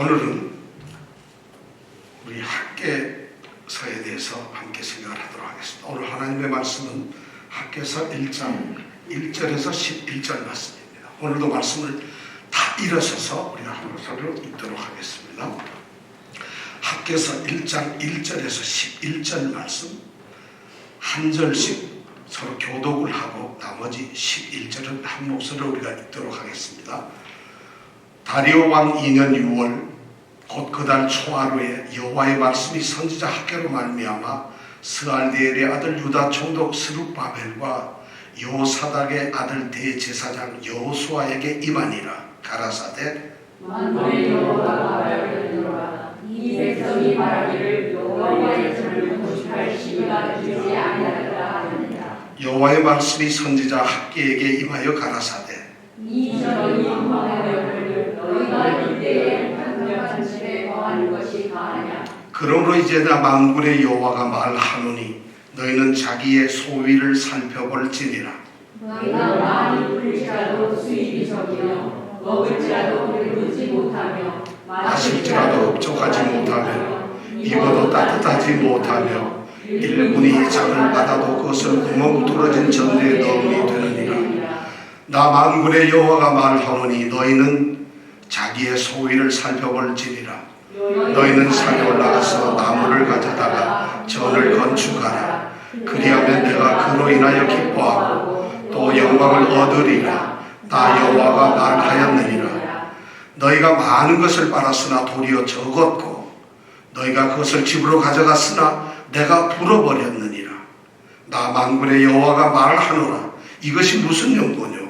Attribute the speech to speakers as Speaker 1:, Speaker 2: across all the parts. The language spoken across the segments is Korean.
Speaker 1: 오늘은 우리 학개서에 대해서 함께 생각을 하도록 하겠습니다. 오늘 하나님의 말씀은 학개서 1장 1절에서 11절 말씀입니다. 오늘도 말씀을 다 일어서서 우리가 한번서로 읽도록 하겠습니다. 학개서 1장 1절에서 11절 말씀 한 절씩 서로 교독을 하고 나머지 11절은 한 목소리로 우리가 읽도록 하겠습니다. 다리오 왕 2년 6월 곧 그달 초하루에 여호와의 말씀이 선지자 학개로 말미암아 스알디엘의 아들 유다 총독 스룹바벨과 여호사닥의 아들 대제사장 여호수아에게 임하니라. 가라사대
Speaker 2: 만군의 여호와가 말하기를 이 백성이 말하기를 여호와의 전을 건축할 시기가 되지 아니하리라 하느니라.
Speaker 1: 여호와의 말씀이 선지자 학개에게 임하여 가라사대
Speaker 2: 이 전이 망하여버리를 너희가 이때에 강력한 집에 거하는 것이 가하냐.
Speaker 1: 그러므로 이제 나 만군의 여호와가 말하노니 너희는 자기의 소위를 살펴볼지니라.
Speaker 2: 너희가 많이 풀지라도 수입이 적이며 먹을지라도 배부르지 못하며
Speaker 1: 마실지라도 흡족하지 못하며 입어도 따뜻하지 못하며 일꾼이 장을 받아도 그것을 구멍 뚫어진 전대에 넣음이 되느니라. 나 만군의 여호와가 말하노니 너희는 자기의 소위를 살펴볼지니라. 너희는 산에 올라가서 나무를 가져다가 전을 건축하라. 그리하면 내가 그로 인하여 기뻐하고 또 영광을 얻으리라. 나 여호와가 말하였느니라. 너희가 많은 것을 빨았으나 도리어 적었고 너희가 그것을 집으로 가져갔으나 내가 불어버렸느니라. 나 만군의 여호와가 말하노라. 이것이 무슨 용도뇨?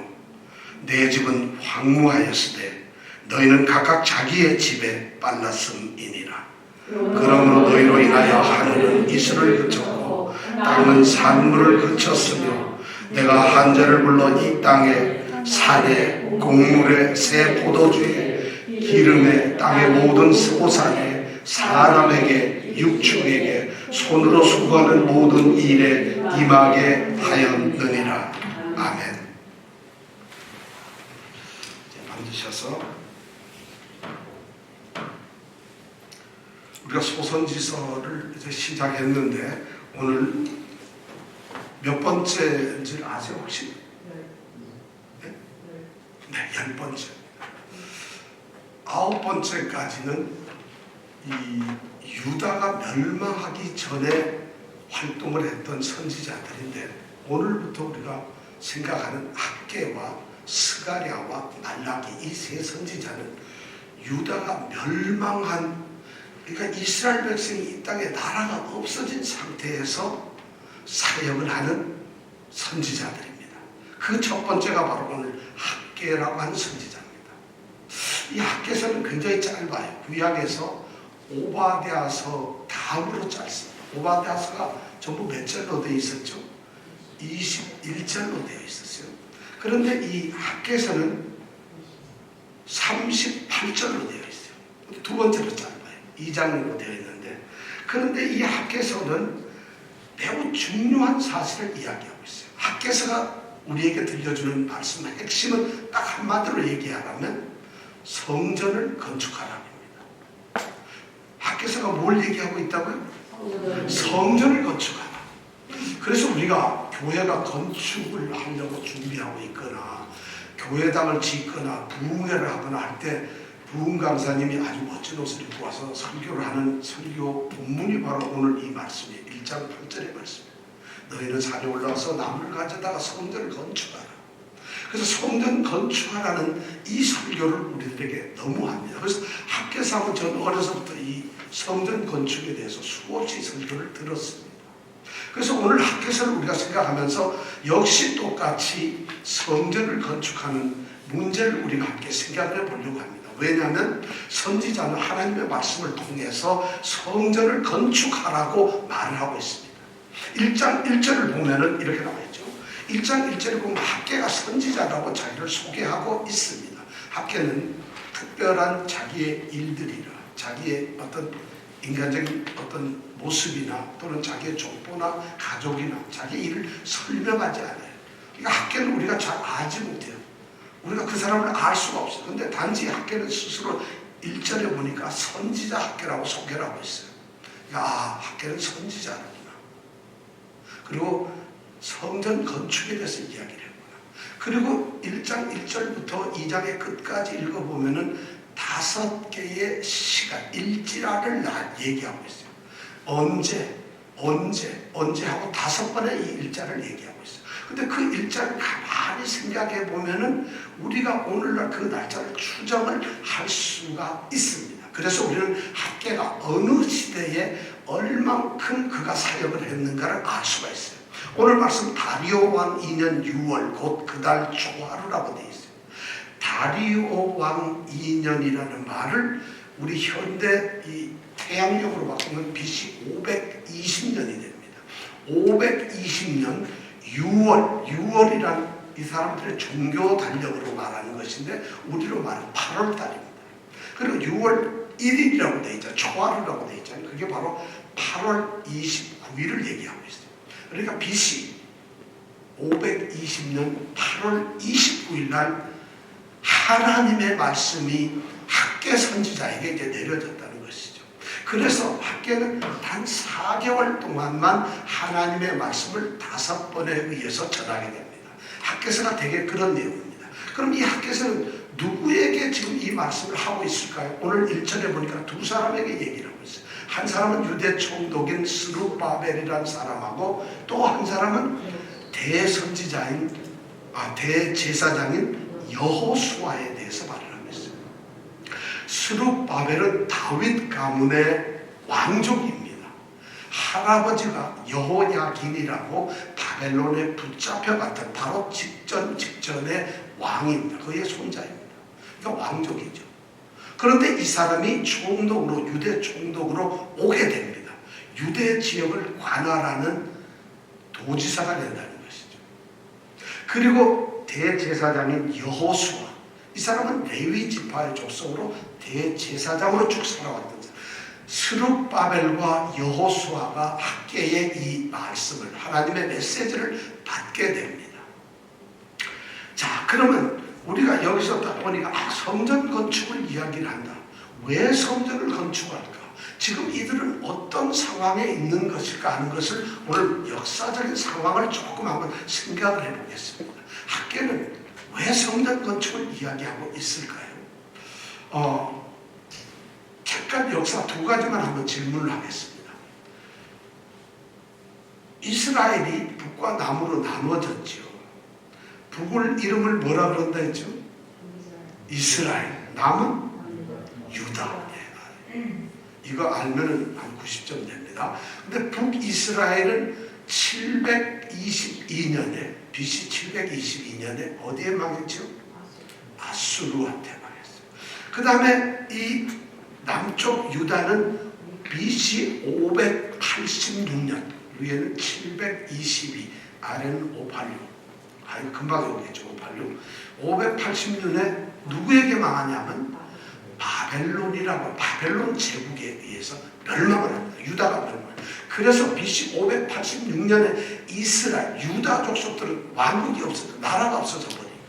Speaker 1: 내 집은 황무하였으되 너희는 각각 자기의 집에 빨랐음이니라. 그러므로 너희로 인하여 하늘은 이슬을 그쳤고 땅은 산물을 그쳤으며 내가 한자를 불러 이 땅에 산에 곡물에 새 포도주에 기름에 땅의 모든 소산에 사람에게 육축에게 손으로 수고하는 모든 일에 임하게 하였느니라. 아멘. 앉으셔서 우리가 소선지서를 이제 시작했는데 오늘 몇 번째인지 아세요 혹시? 네, 10번째. 9번째까지는 이 유다가 멸망하기 전에 활동을 했던 선지자들인데 오늘부터 우리가 생각하는 학개와 스가랴와 말라기 이 세 선지자는 유다가 멸망한, 그러니까 이스라엘 백성이 이 땅에 나라가 없어진 상태에서 사역을 하는 선지자들입니다. 그 첫 번째가 바로 오늘 학개라고 하는 선지자입니다. 이 학개서는 굉장히 짧아요. 구약에서 오바댜서 다음으로 짧습니다. 오바댜서가 전부 몇 절로 되어 있었죠? 21절로 되어 있었어요. 그런데 이 학개서는 38절로 되어 있어요. 두 번째로 짧아요. 2장으로 되어 있는데, 그런데 이 학개서는 매우 중요한 사실을 이야기하고 있어요. 학개서가 우리에게 들려주는 말씀의 핵심은 딱 한마디로 얘기하라면 성전을 건축하라입니다. 학개서가 뭘 얘기하고 있다고요? 성전을 건축하라. 그래서 우리가 교회가 건축을 하려고 준비하고 있거나 교회당을 짓거나 부흥회를 하거나 할 때 부흥 강사님이 아주 멋진 옷을 입고 와서 설교를 하는 설교 본문이 바로 오늘 이 말씀이에요. 1장 8절의 말씀이에요. 너희는 산에 올라와서 나무를 가져다가 성전을 건축하라. 그래서 성전 건축하라는 이 설교를 우리들에게 너무 합니다. 그래서 학개서하고 저는 어려서부터 이 성전 건축에 대해서 수없이 설교를 들었습니다. 그래서 오늘 학개서를 우리가 생각하면서 역시 똑같이 성전을 건축하는 문제를 우리가 함께 생각을 해보려고 합니다. 왜냐하면 선지자는 하나님의 말씀을 통해서 성전을 건축하라고 말을 하고 있습니다. 1장 1절을 보면은 이렇게 나와 있죠. 1장 1절을 보면 학개가 선지자라고 자기를 소개하고 있습니다. 학개는 특별한 자기의 일들이나 자기의 어떤 인간적인 어떤 모습이나 또는 자기의 족보나 가족이나 자기의 일을 설명하지 않아요. 그러니까 학개는 우리가 잘 알지 못해요. 우리가 그 사람을 알 수가 없어요. 근데 단지 학개는 스스로 1절에 보니까 선지자 학계라고 소개를 하고 있어요. 야, 학계는 선지자구나. 그리고 성전 건축에 대해서 이야기를 했구나. 그리고 1장 1절부터 2장의 끝까지 읽어보면은 5개의 시간, 일지라를 얘기하고 있어요. 언제 하고 5번의 이 일자를 얘기하고 있어요. 근데 그 일자를 가만히 생각해 보면은 우리가 오늘날 그 날짜를 추정을 할 수가 있습니다. 그래서 우리는 학계가 어느 시대에 얼만큼 그가 사역을 했는가를 알 수가 있어요. 오늘 말씀 다리오 왕 2년 6월 곧 그달 초하루라고 되어 있어요. 다리오 왕 2년이라는 말을 우리 현대 이 태양력으로 바꾸면 BC 520년이 됩니다. 520년 6월이란 이 사람들의 종교 달력으로 말하는 것인데 우리로 말하면 8월 달입니다. 그리고 6월 1일이라고 되어 있잖아요. 초하루라고 되어 있잖아요. 그게 바로 8월 29일을 얘기하고 있어요. 그러니까 BC 520년 8월 29일 날 하나님의 말씀이 학계 선지자에게 이제 내려졌다는 것이죠. 그래서 학계는 단 4개월 동안만 하나님의 말씀을 5번에 의해서 전하게 됩니다. 학계서가 되게 그런 내용입니다. 그럼 이 학계서는 누구에게 지금 이 말씀을 하고 있을까요? 오늘 1절에 보니까 2사람에게 얘기를 하고 있어요. 한 사람은 유대 총독인 스룹바벨이라는 사람하고 또 한 사람은 대제사장인 여호수아에 대해서 말을 하고 있어요. 스룹바벨은 다윗 가문의 왕족입니다. 할아버지가 여호야긴이라고 바벨론에 붙잡혀갔던 바로 직전의 왕입니다. 그의 손자입니다. 그러니까 왕족이죠. 그런데 이 사람이 유대 총독으로 오게 됩니다. 유대 지역을 관할하는 도지사가 된다는 것이죠. 그리고 대제사장인 여호수아, 이 사람은 레위 지파의 족속으로 대제사장으로 쭉 살아왔던 사람. 스룹바벨과 여호수아가 학계의 이 말씀을, 하나님의 메시지를 받게 됩니다. 자, 그러면 우리가 여기서 딱 보니까 성전 건축을 이야기를 한다. 왜 성전을 건축할까? 지금 이들은 어떤 상황에 있는 것일까 하는 것을 오늘 역사적인 상황을 조금 한번 생각을 해보겠습니다. 학계는 왜 성전 건축을 이야기하고 있을까요? 잠깐 역사 2가지만 한번 질문을 하겠습니다. 이스라엘이 북과 남으로 나누어졌죠. 북을 이름을 뭐라 그런다 했죠? 이스라엘. 남은 유다. 이거 알면은 한 90점 됩니다. 근데 북이스라엘은 722년에 BC 722년에 어디에 망했죠? 아수르한테 망했어요. 그 다음에 이 남쪽 유다는 BC 586년, 위에는 722, 아래는 586. 아이고 금방 오겠죠. 586년에 누구에게 망하냐면 바벨론이라고, 바벨론 제국에 의해서 멸망을 합니다. 유다가 멸망을. 그래서 BC 586년에 이스라엘, 유다 족속들은 왕국이 없어져, 나라가 없어져 버립니다.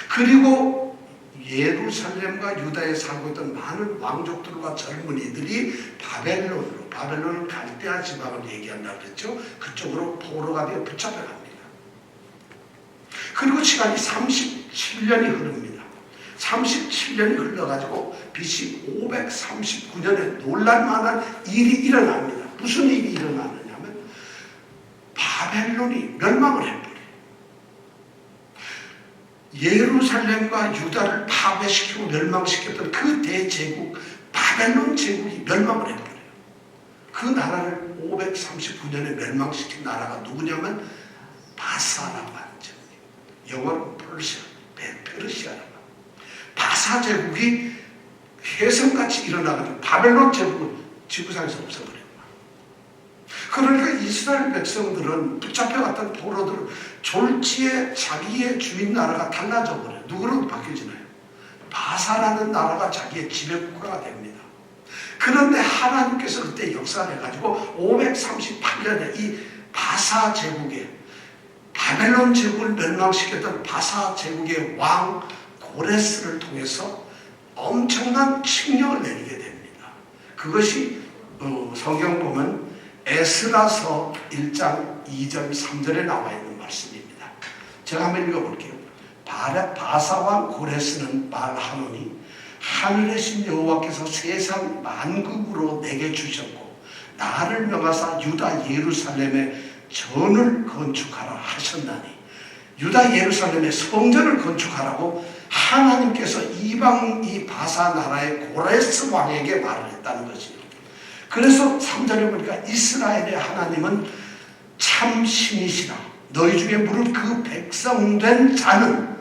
Speaker 1: 그리고 예루살렘과 유다에 살고 있던 많은 왕족들과 젊은이들이 바벨론은 갈대아 지방을 얘기한다고 그랬죠. 그쪽으로 포로가 되어 붙잡혀갑니다. 그리고 시간이 37년이 흐릅니다. 37년이 흘러가지고 BC 539년에 놀랄만한 일이 일어납니다. 무슨 일이 일어나느냐면 바벨론이 멸망을 해버려요. 예루살렘과 유다를 파괴시키고 멸망시켰던 그 대제국 바벨론 제국이 멸망을 해버려요. 그 나라를 539년에 멸망시킨 나라가 누구냐면 바사라고 하는 제국이에요. 영어로 페르시아라고. 바사 제국이 혜성같이 일어나가지고 바벨론 제국을 지구상에서 없애버려요. 그러니까 이스라엘 백성들은, 붙잡혀갔던 포로들은 졸지에 자기의 주인 나라가 달라져 버려요. 누구로 바뀌어지나요? 바사라는 나라가 자기의 지배국가가 됩니다. 그런데 하나님께서 그때 역사를 해가지고 538년에 이 바사 제국에, 바벨론 제국을 멸망시켰던 바사 제국의 왕 고레스를 통해서 엄청난 칙령을 내리게 됩니다. 그것이 성경 보면 에스라서 1장 2절 3절에 나와 있는 말씀입니다. 제가 한번 읽어볼게요. 바사왕 고레스는 말하노니 하늘의 신 여호와께서 세상 만국으로 내게 주셨고 나를 명하사 유다 예루살렘에 전을 건축하라 하셨나니, 유다 예루살렘에 성전을 건축하라고 하나님께서 이방 이 바사 나라의 고레스 왕에게 말을 했다는 것이에요. 그래서 3절에 보니까 이스라엘의 하나님은 참 신이시라. 너희 중에 무릇 그 백성된 자는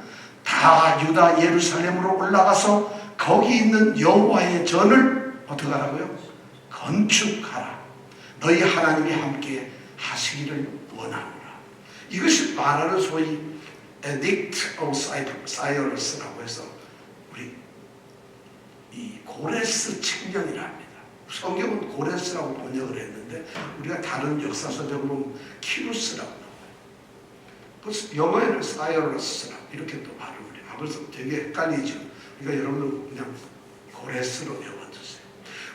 Speaker 1: 다 유다 예루살렘으로 올라가서 거기 있는 여호와의 전을 어떻게 하라고요? 건축하라. 너희 하나님이 함께 하시기를 원하노라. 이것이 말하는 소위 Edict of Cyrus라고 해서 우리 이 고레스 칙령이라 합니다. 성경은 고레스라고 번역을 했는데 우리가 다른 역사서적으로 보면 키루스라고 나와요. 그래서 영어에는 사이러스라 이렇게 또 발음을 해요. 그래서 되게 헷갈리죠. 그러니까 여러분은 그냥 고레스로 외워두세요.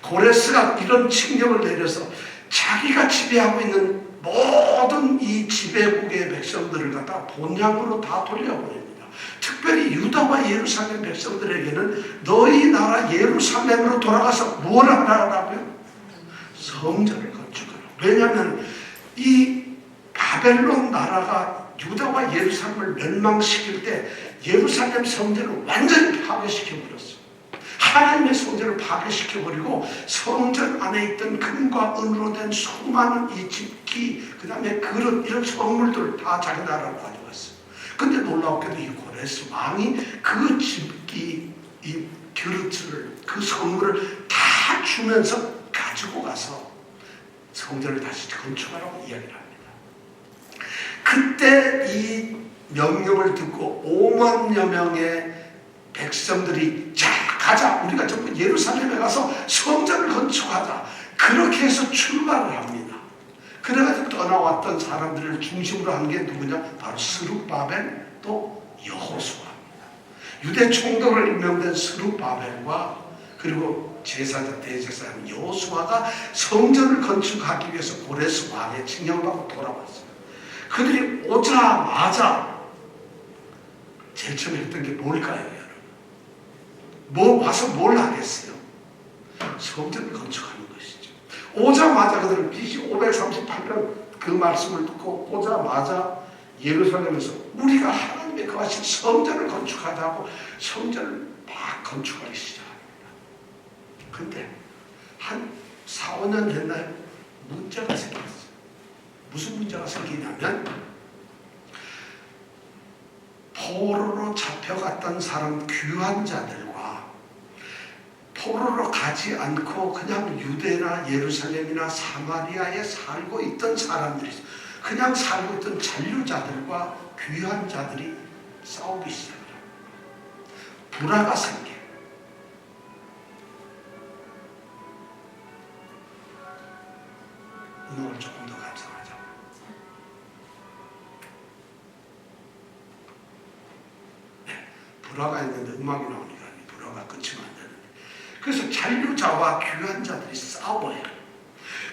Speaker 1: 고레스가 이런 칙령을 내려서 자기가 지배하고 있는 모든 이 지배국의 백성들을 갖다 본향으로 다 돌려버립니다. 특별히 유다와 예루살렘 백성들에게는 너희 나라 예루살렘으로 돌아가서 뭘 하라고요? 성전을 건축하라. 왜냐하면 이 바벨론 나라가 유다와 예루살렘을 멸망시킬 때 예루살렘 성전을 완전히 파괴시켜버렸어요. 하나님의 성전을 파괴시켜버리고 성전 안에 있던 금과 은으로 된 수많은 이 집기, 그 다음에 그릇, 이런 성물들을 다 자기 나라로 가져갔어요. 근데 놀랍게도 이 고레스 왕이 그 집기, 이 그릇을, 그 성물을 다 주면서 가지고 가서 성전을 다시 건축하라고 이야기를 합니다. 그때 이 명령을 듣고 5만여 명의 백성들이 자 가자, 우리가 전부 예루살렘에 가서 성전을 건축하자, 그렇게 해서 출발을 합니다. 그래가지고 떠나왔던 사람들을 중심으로 한 게 누구냐? 바로 스룹바벨 또 여호수아입니다. 유대 총독으로 임명된 스룹바벨과 그리고 제사장 대제사장 여호수아가 성전을 건축하기 위해서 고레스 왕의 칙령을 받고 돌아왔어요. 그들이 오자마자 제일 처음에 했던 게 뭘까요, 여러분? 와서 뭘 하겠어요? 성전을 건축하는 것이죠. 오자마자 그들은 BC 538년 그 말씀을 듣고 오자마자 예루살렘에서 우리가 하나님의 거하신 성전을 건축하자고 성전을 막 건축하기 시작합니다. 근데 한 4, 5년 됐나요? 문제가 생겼어요. 무슨 문제가 생기냐면 포로로 잡혀갔던 사람 귀환 자들과 포로로 가지 않고 그냥 유대나 예루살렘이나 사마리아에 살고 있던 사람들이, 그냥 살고 있던 잔류자들과 귀환 자들이 싸우기 시작합니다. 불화가 생겨요. 음악을 조금 더 감상하자. 네, 불화가 있는데 음악이 나오니까 불화가 끝이면 안 되는데, 그래서 잔류자와 귀환자들이 싸워요.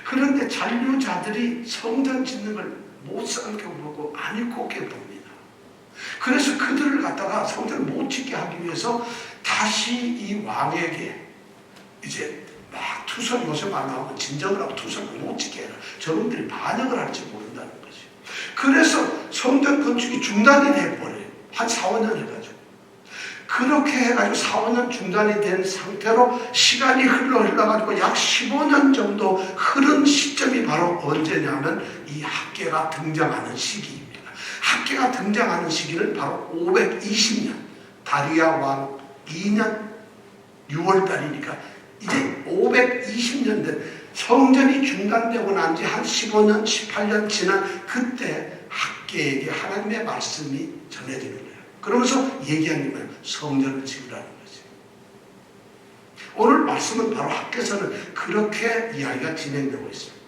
Speaker 1: 그런데 잔류자들이 성전 짓는 걸 못 살펴보고 안 입고게 봅니다. 그래서 그들을 갖다가 성전을 못 짓게 하기 위해서 다시 이 왕에게 이제 막 투선, 요새 말 나오면 진정을 하고 투선을 못 짓게 해라. 저분들이 반역을 할지 모른다는 거죠. 그래서 성전 건축이 중단이 돼버려요. 한 4, 5년 해가지고. 그렇게 해가지고 4, 5년 중단이 된 상태로 시간이 흘러가지고 약 15년 정도 흐른 시점이 바로 언제냐면 이 학계가 등장하는 시기입니다. 학계가 등장하는 시기는 바로 520년, 다리아 왕 2년 6월달이니까 이제 520년 된, 성전이 중단되고 난 지 한 15년, 18년 지난 그때 학계에게 하나님의 말씀이 전해지는 거예요. 그러면서 얘기하는 거예요. 성전을 지으라는 거지. 오늘 말씀은 바로 학계에서는 그렇게 이야기가 진행되고 있습니다.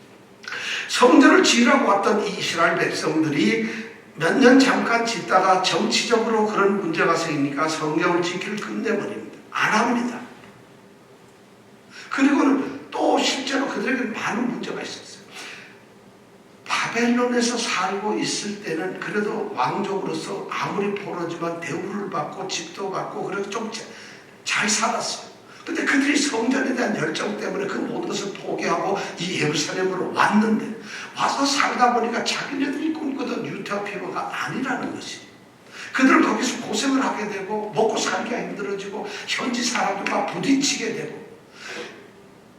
Speaker 1: 성전을 지으라고 왔던 이 이스라엘 백성들이 몇 년 잠깐 짓다가 정치적으로 그런 문제가 생기니까 성경을 지키를 끝내버립니다. 안 합니다. 그리고는 또 실제로 그들에게 많은 문제가 있었어요. 바벨론에서 살고 있을 때는 그래도 왕족으로서 아무리 포로지만 대우를 받고 집도 받고 그래도 좀 잘 살았어요. 근데 그들이 성전에 대한 열정 때문에 그 모든 것을 포기하고 이 예루살렘으로 왔는데 와서 살다 보니까 자기네들이 꿈꾸던 유토피아가 아니라는 것이, 그들은 거기서 고생을 하게 되고 먹고 살기가 힘들어지고 현지 사람들과 부딪히게 되고,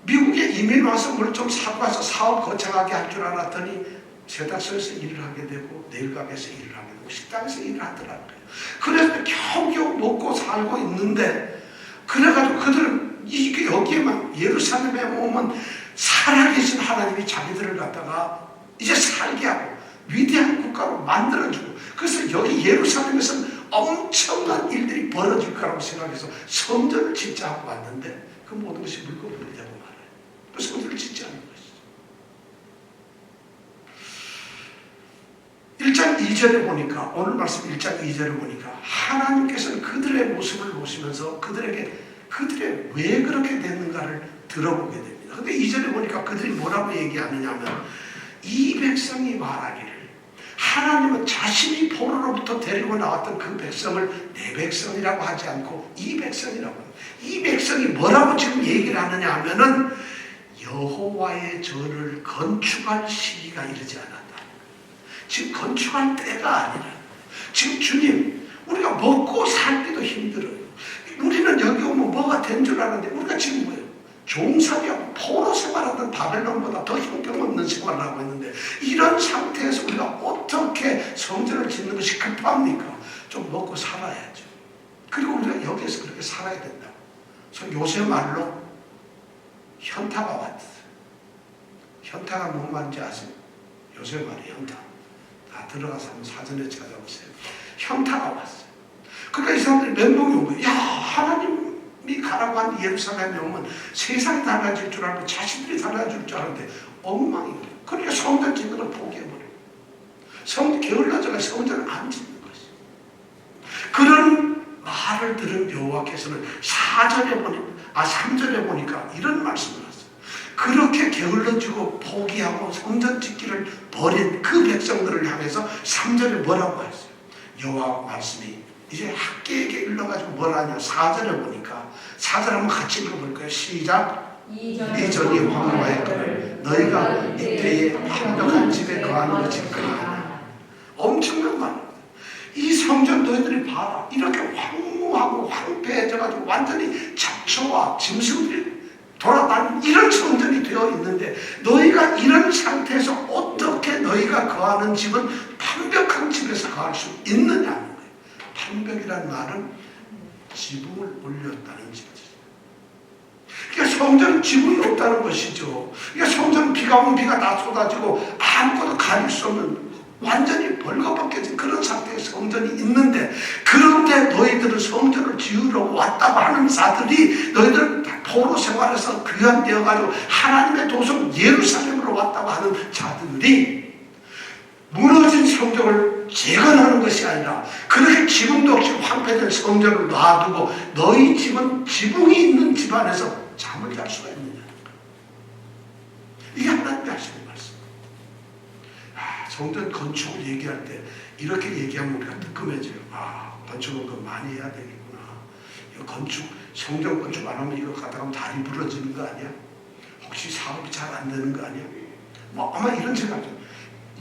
Speaker 1: 미국에 이민 와서 뭘 좀 사고 와서 사업 거창하게 할 줄 알았더니 세탁소에서 일을 하게 되고 네일가게에서 일을 하게 되고 식당에서 일을 하더라고요. 그래서 겨우겨우 먹고 살고 있는데, 그래가지고 그들은 여기에만 예루살렘에 오면 살아계신 하나님이 자기들을 갖다가 이제 살게 하고 위대한 국가로 만들어주고, 그래서 여기 예루살렘에서는 엄청난 일들이 벌어질 거라고 생각해서 성전을 짓자 하고 왔는데 그 모든 것이 물거품이 되고 말아요. 그 성전을 짓지 않는 것이죠. 1장 2절에 보니까, 오늘 말씀 1장 2절에 보니까 하나님께서는 그들의 모습을 보시면서 그들의 왜 그렇게 됐는가를 들어보게 됩니다. 근데 2절에 보니까 그들이 뭐라고 얘기하느냐 하면, 이 백성이 말하기를 하나님은 자신이 포로로부터 데리고 나왔던 그 백성을 내 백성이라고 하지 않고 이 백성이라고 합니다. 이 백성이 뭐라고 지금 얘기를 하느냐 하면은 여호와의 전을 건축할 시기가 이르지 않았다. 지금 건축할 때가 아니라, 지금 주님 우리가 먹고 살기도 힘들어요. 우리는 여기 오면 뭐가 된 줄 아는데 우리가 지금 뭐예요? 종살이하고 포로 생활하던 바벨론보다 더 형편없는 생활을 하고 있는데, 이런 상태에서 우리가 어떻게 성전을 짓는 것이 급합니까? 좀 먹고 살아야죠. 그리고 우리가 여기에서 그렇게 살아야 된다. 그래서 요새 말로 현타가 왔어요. 현타가 뭔 말인지 아세요? 요새 말이 현타. 다 들어가서 한번 사전에 찾아보세요. 현타가 왔어요. 그러니까 이 사람들이 멘붕이 온 거예요. 야, 하나님이 가라고 한 예루살렘에 오면 세상이 달라질 줄 알고 자신들이 달라질 줄 알았는데 엉망이에요. 그러니까 성전 짓는 걸 포기해버려요. 게을러져가 성전을 안 짓는 것이에요. 그런 말을 들은 여호와께서는 3절에 보니까 이런 말씀을 하세요. 그렇게 게을러지고 포기하고 성전 짓기를 버린 그 백성들을 향해서 3절에 뭐라고 했어요? 여호와 말씀이 이제 학계에게 일러가지고 뭐라 하냐, 4절에 보니까, 4절 한번 같이 읽어볼까요? 시작. 이전이 황무하였거늘 너희가 이때에 완벽한 집에 거하는 것이 그리하나. 엄청난 말입니다. 이 성전 너희들이 봐라, 이렇게 황무하고 황폐해져가지고 완전히 잡초와 짐승들이 돌아다니는 이런 성전이 되어 있는데, 너희가 이런 상태에서 어떻게 너희가 거하는 집은 완벽한 집에서 거할 수 있느냐. 판벽이란 말은 지붕을 올렸다는 뜻이죠. 그러니까 성전은 지붕이 없다는 것이죠. 그러니까 성전은 비가 오면 비가 다 쏟아지고 아무것도 가릴 수 없는 완전히 벌거벗겨진 그런 상태의 성전이 있는데, 그런데 너희들은 성전을 지으려고 왔다고 하는 자들이, 너희들은 포로 생활에서 귀환되어가지고 하나님의 도성 예루살렘으로 왔다고 하는 자들이 무너진 성전을 재건하는 것이 아니라 그렇게 지붕도 없이 황폐된 성전을 놔두고 너희 집은 지붕이 있는 집안에서 잠을 잘 수가 있느냐. 이게 하나님이 하시는 말씀. 성전 건축을 얘기할 때 이렇게 얘기하면 우리가 뜨끔해져요. 건축은 그 많이 해야 되겠구나. 이거 건축, 성전 건축 안 하면 이거 가다가 하면 다리 부러지는 거 아니야? 혹시 사업이 잘 안 되는 거 아니야? 아마 이런 생각이죠.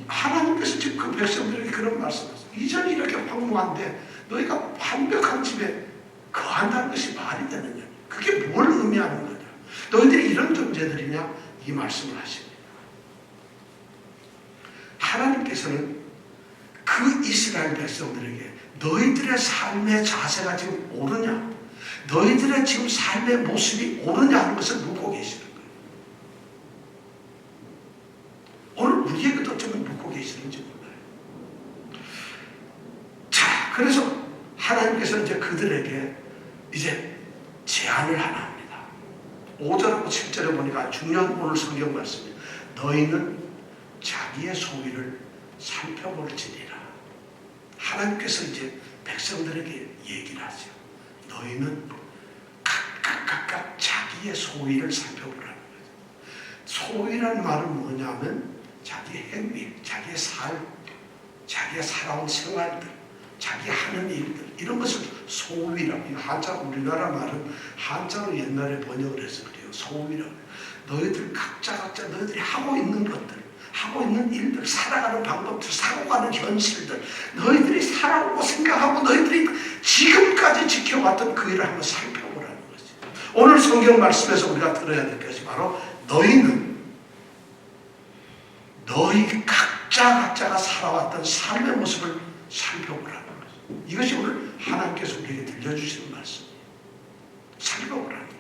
Speaker 1: 하나님께서 지금 그 백성들에게 그런 말씀하셨어요. 이전이 이렇게 황무한데 너희가 완벽한 집에 거한다는 것이 말이 되느냐? 그게 뭘 의미하는 거냐? 너희들이 이런 존재들이냐? 이 말씀을 하십니다. 하나님께서는 그 이스라엘 백성들에게 너희들의 삶의 자세가 지금 옳으냐? 너희들의 지금 삶의 모습이 옳으냐 하는 것을 묻고 계시는 거예요. 오늘 우리에게도 어쩌면 묻고 계시는지 몰라요. 자, 그래서 하나님께서는 이제 그들에게 이제 제안을 하나 합니다. 5절하고 7절에 보니까 중요한 오늘 성경 말씀이에요. 너희는 자기의 소위를 살펴볼지니라. 하나님께서 이제 백성들에게 얘기를 하죠. 너희는 각각 자기의 자기의 소위를 살펴보라는 거예요. 소위라는 말은 뭐냐면 자기의 행위, 자기의 삶, 자기가 살아온 생활들, 자기 하는 일들, 이런 것을 소위라고. 한자로 우리나라 말은 한자로 옛날에 번역을 해서 그래요. 소위라고. 너희들 각자 너희들이 하고 있는 것들, 하고 있는 일들, 살아가는 방법들, 살아가는 현실들, 너희들이 살아오고 생각하고 너희들이 지금까지 지켜왔던 그 일을 한번 살펴보라는 거지. 오늘 성경 말씀에서 우리가 들어야 될 것이 바로 너희 각자가 살아왔던 삶의 모습을 살펴보라는 거죠. 이것이 오늘 하나님께서 우리에게 들려주시는 말씀이에요. 살펴보라는 거죠.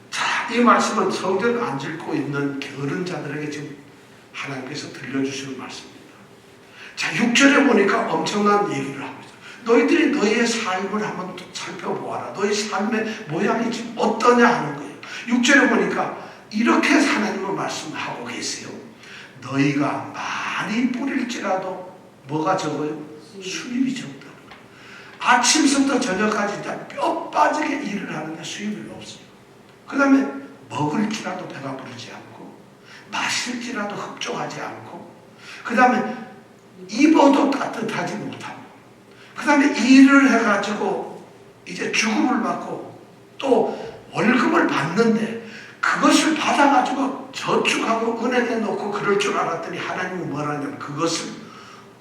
Speaker 1: 자, 이 말씀은 성경 안 읽고 있는 게으른 자들에게 지금 하나님께서 들려주시는 말씀입니다. 자, 6절에 보니까 엄청난 얘기를 하고 있어요. 너희들이 너희의 삶을 한번 살펴보아라. 너희 삶의 모양이 지금 어떠냐 하는 거예요. 6절에 보니까 이렇게 하나님은 말씀하고 계세요. 너희가 많이 뿌릴지라도 뭐가 적어요? 수입이 적다는 거예요. 아침부터 저녁까지 뼈 빠지게 일을 하는데 수입이 없어요. 그 다음에 먹을지라도 배가 부르지 않고, 마실지라도 흡족하지 않고, 그 다음에 입어도 따뜻하지 못하고, 그 다음에 일을 해가지고 이제 주급을 받고 또 월급을 받는데 그것을 받아가지고 저축하고 은행에 넣고 그럴 줄 알았더니 하나님은 뭐라냐면 그것을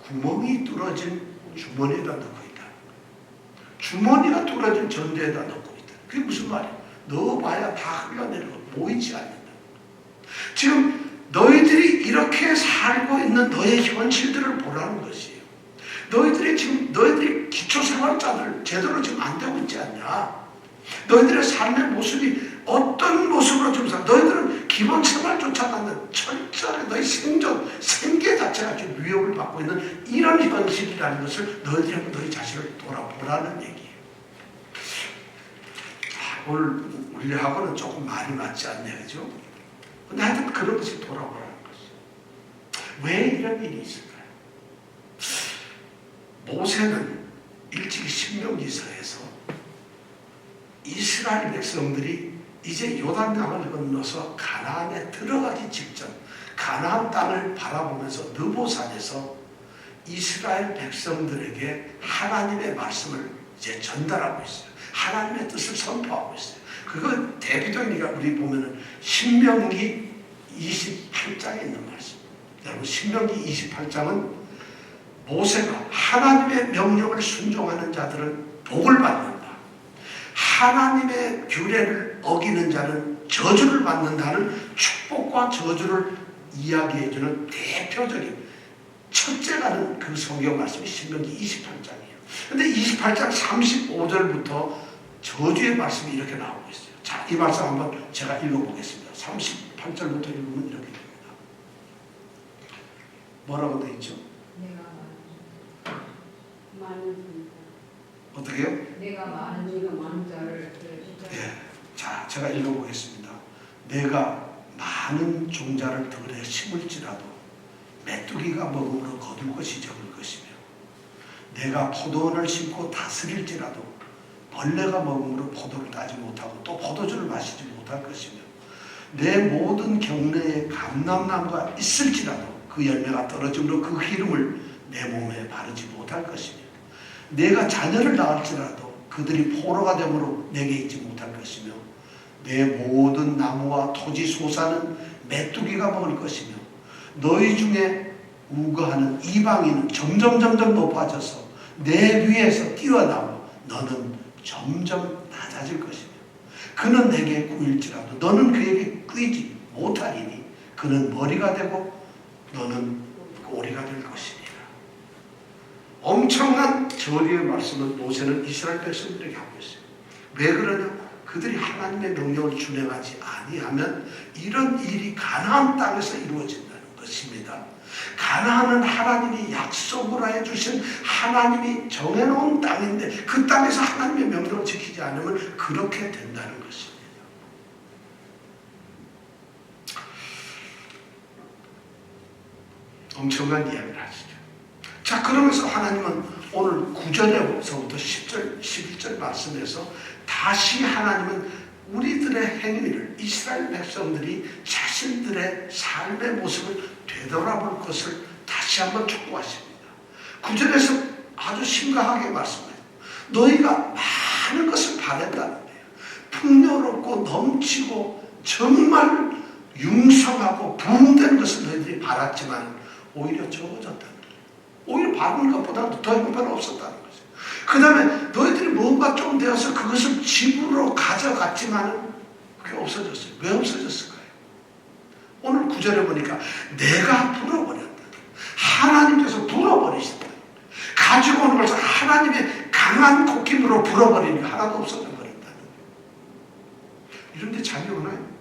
Speaker 1: 구멍이 뚫어진 주머니에다 넣고 있다. 주머니가 뚫어진 전대에다 넣고 있다. 그게 무슨 말이야? 넣어봐야 다 흘러내리고 보이지 않는다. 지금 너희들이 이렇게 살고 있는 너의 현실들을 보라는 것이에요. 너희들이 기초생활자들 제대로 지금 안 되고 있지 않냐? 너희들의 삶의 모습이 어떤 모습으로 좀 살? 너희들은 기본 생활조차 않는 철저하게 너희 생계 자체가 지금 위협을 받고 있는 이런 현실이라는 것을 너희들이 한번 너희 자신을 돌아보라는 얘기예요. 오늘 우리하고는 조금 말이 맞지 않네요, 그죠? 근데 하여튼 그런 것을 돌아보라는 것이에요. 왜 이런 일이 있을까요? 모세는 일찍이 신명기서에서 이스라엘 백성들이 이제 요단강을 건너서 가나안에 들어가기 직전 가나안 땅을 바라보면서 느보산에서 이스라엘 백성들에게 하나님의 말씀을 이제 전달하고 있어요. 하나님의 뜻을 선포하고 있어요. 그거 대비되니까 우리 보면은 신명기 28장에 있는 말씀. 여러분 신명기 28장은 모세가 하나님의 명령을 순종하는 자들은 복을 받는다. 하나님의 규례를 어기는 자는 저주를 받는다는 축복과 저주를 이야기해주는 대표적인 첫째라는 그 성경 말씀이 신명기 28장이에요. 근데 28장 35절부터 저주의 말씀이 이렇게 나오고 있어요. 자, 이 말씀 한번 제가 읽어보겠습니다. 38절부터 읽으면 이렇게 됩니다. 뭐라고 되어 있죠? 어떻게요?
Speaker 2: 내가 많은 자를
Speaker 1: 예, 자, 제가 읽어보겠습니다. 내가 많은 종자를 들에 심을지라도 메뚜기가 먹음으로 거둘 것이 적을 것이며 내가 포도원을 심고 다스릴지라도 벌레가 먹음으로 포도를 따지 못하고 또 포도주를 마시지 못할 것이며 내 모든 경내에 감람나무가 있을지라도 그 열매가 떨어짐으로 그 기름을 내 몸에 바르지 못할 것이며 내가 자녀를 낳을지라도 그들이 포로가 되므로 내게 있지 못할 것이며 내 모든 나무와 토지 소사는 메뚜기가 먹을 것이며 너희 중에 우거하는 이방인은 점점 높아져서 내 위에서 뛰어나고 너는 점점 낮아질 것이며 그는 내게 꾸일지라도 너는 그에게 꾸이지 못하리니 그는 머리가 되고 너는 꼬리가 될 것이니라. 엄청난 저주의 말씀을 모세는 이스라엘 백성들에게 하고 있어요. 왜 그러냐? 그들이 하나님의 명령을 준행하지 아니하면 이런 일이 가나안 땅에서 이루어진다는 것입니다. 가나안은 하나님이 약속으로 해주신 하나님이 정해놓은 땅인데 그 땅에서 하나님의 명령을 지키지 않으면 그렇게 된다는 것입니다. 엄청난 이야기를 하시죠. 자, 그러면서 하나님은 오늘 9절에서부터 10절, 11절 말씀에서 다시 하나님은 우리들의 행위를 이스라엘 백성들이 자신들의 삶의 모습을 되돌아볼 것을 다시 한번 촉구하십니다. 9절에서 아주 심각하게 말씀해요. 너희가 많은 것을 바랬다는 거예요. 풍요롭고 넘치고 정말 융성하고 부흥되는 것을 너희들이 바랐지만 오히려 적어졌다는 거예요. 오히려 바라는 것보다 더 형편 없었다는 거죠. 그 다음에 너희들이 뭔가 좀 되어서 그것을 집으로 가져갔지만 그게 없어졌어요. 왜 없어졌을까요? 오늘 9절에 보니까 내가 불어버렸다. 하나님께서 불어버리신다. 가지고 오는 것을 하나님의 강한 곡힘으로 불어버리니까 하나도 없어져 버린다는 거예요. 이런데 잠이 오나요?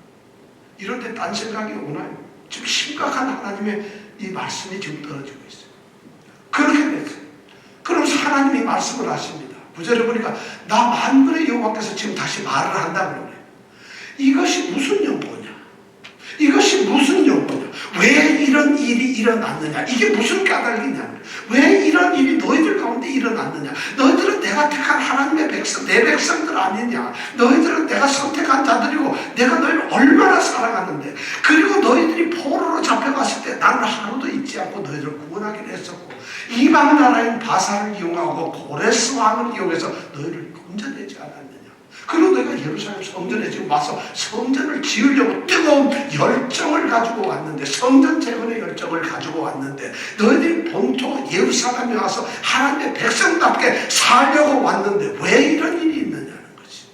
Speaker 1: 이런데 딴 생각이 오나요? 지금 심각한 하나님의 이 말씀이 지금 떨어지고 있어요. 그렇게 됐어요. 그러면서 하나님이 말씀을 하십니다. 9절에 보니까 나 만군의 여호와께서 지금 다시 말을 한다고 그래요. 이것이 무슨 연고냐? 이것이 무슨 연고냐? 왜 이런 일이 일어났느냐? 이게 무슨 까닭이냐? 왜 이런 일이 너희들 가운데 일어났느냐? 너희들은 내가 택한 하나님의 백성, 내 백성들 아니냐? 너희들은 내가 선택한 자들이고 내가 너희를 얼마나 사랑하는데, 그리고 너희들이 포로로 잡혀갔을 때 나는 하루도 잊지 않고 너희들을 구원하기로 했었고, 이방 나라인 바사를 이용하고 고레스 왕을 이용해서 너희를 건져내지 않았느냐? 그리고 너희가 예루살렘 성전에 지금 와서 성전을 지으려고 뜨거운 열정을 가지고 왔는데, 성전 재건의 열정을 가지고 왔는데, 너희들이 본토 예루살렘에 와서 하나님의 백성답게 살려고 왔는데 왜 이런 일이 있느냐는 거지.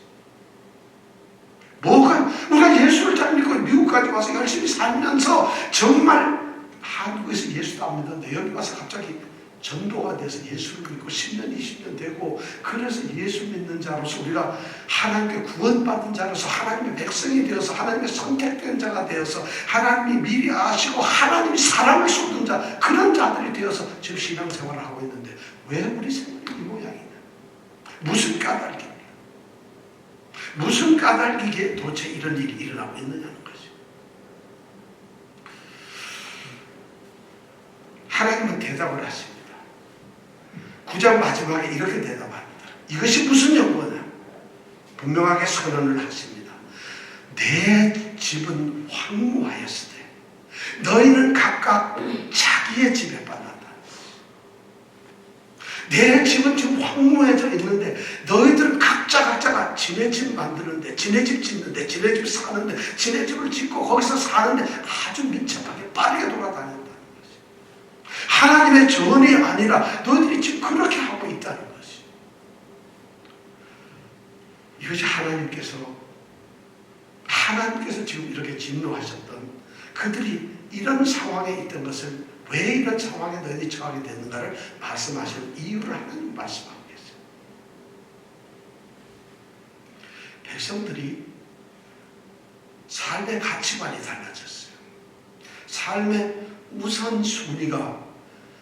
Speaker 1: 뭐가 우리가 예수를 잘 믿고 미국까지 와서 열심히 살면서 정말 한국에서 예수도 안 믿었는데 여기 와서 갑자기 전도가 돼서 예수를 믿고 10년, 20년 되고, 그래서 예수 믿는 자로서 우리가 하나님께 구원받은 자로서 하나님의 백성이 되어서 하나님의 선택된 자가 되어서 하나님이 미리 아시고 하나님이 사랑을 쏟은 자, 그런 자들이 되어서 지금 신앙생활을 하고 있는데 왜 우리 생활이 이 모양이냐? 무슨 까닭이냐? 무슨 까닭이기에 도대체 이런 일이 일어나고 있느냐는 거죠. 하나님은 대답을 하십니다. 9장 마지막에 이렇게 대답합니다. 이것이 무슨 연고냐? 분명하게 선언을 하십니다. 내 집은 황무하였으되 너희는 각각 자기의 집에 빠졌다. 내 집은 지금 황무해져 있는데 너희들은 각자가 지네 집 만드는데, 지네 집 짓는데, 지네 집 사는데, 지네 집을 짓고 거기서 사는데 아주 민첩하게 빠르게 돌아다닌다. 하나님의 전이 아니라 너희들이 지금 그렇게 하고 있다는 것이. 이것이 하나님께서 지금 이렇게 진노하셨던, 그들이 이런 상황에 있던 것을, 왜 이런 상황에 너희들이 처하게 됐는가를 말씀하시는 이유를 하나님 말씀하고 계세요. 백성들이 삶의 가치관이 달라졌어요. 삶의 우선순위가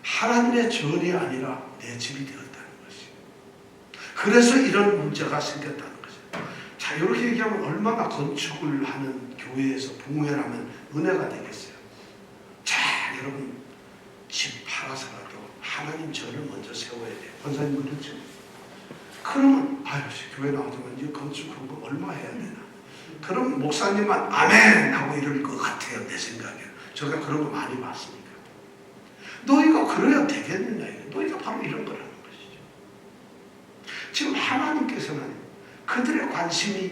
Speaker 1: 하나님의 전이 아니라 내 집이 되었다는 것이. 그래서 이런 문제가 생겼다는 거죠. 자, 이렇게 얘기하면 얼마나 건축을 하는 교회에서 부흥회라면 은혜가 되겠어요. 자, 여러분, 집 팔아서라도 하나님 전을 먼저 세워야 돼요. 권사님 그렇죠? 그러면 아유, 교회 나오지만 이 건축한 거 얼마 해야 되나? 그럼 목사님만 아멘 하고 이럴 것 같아요. 내 생각에. 제가 그런 거 많이 봤습니다. 너희가 그래야 되겠느냐. 너희가 바로 이런 거라는 것이죠. 지금 하나님께서는 그들의 관심이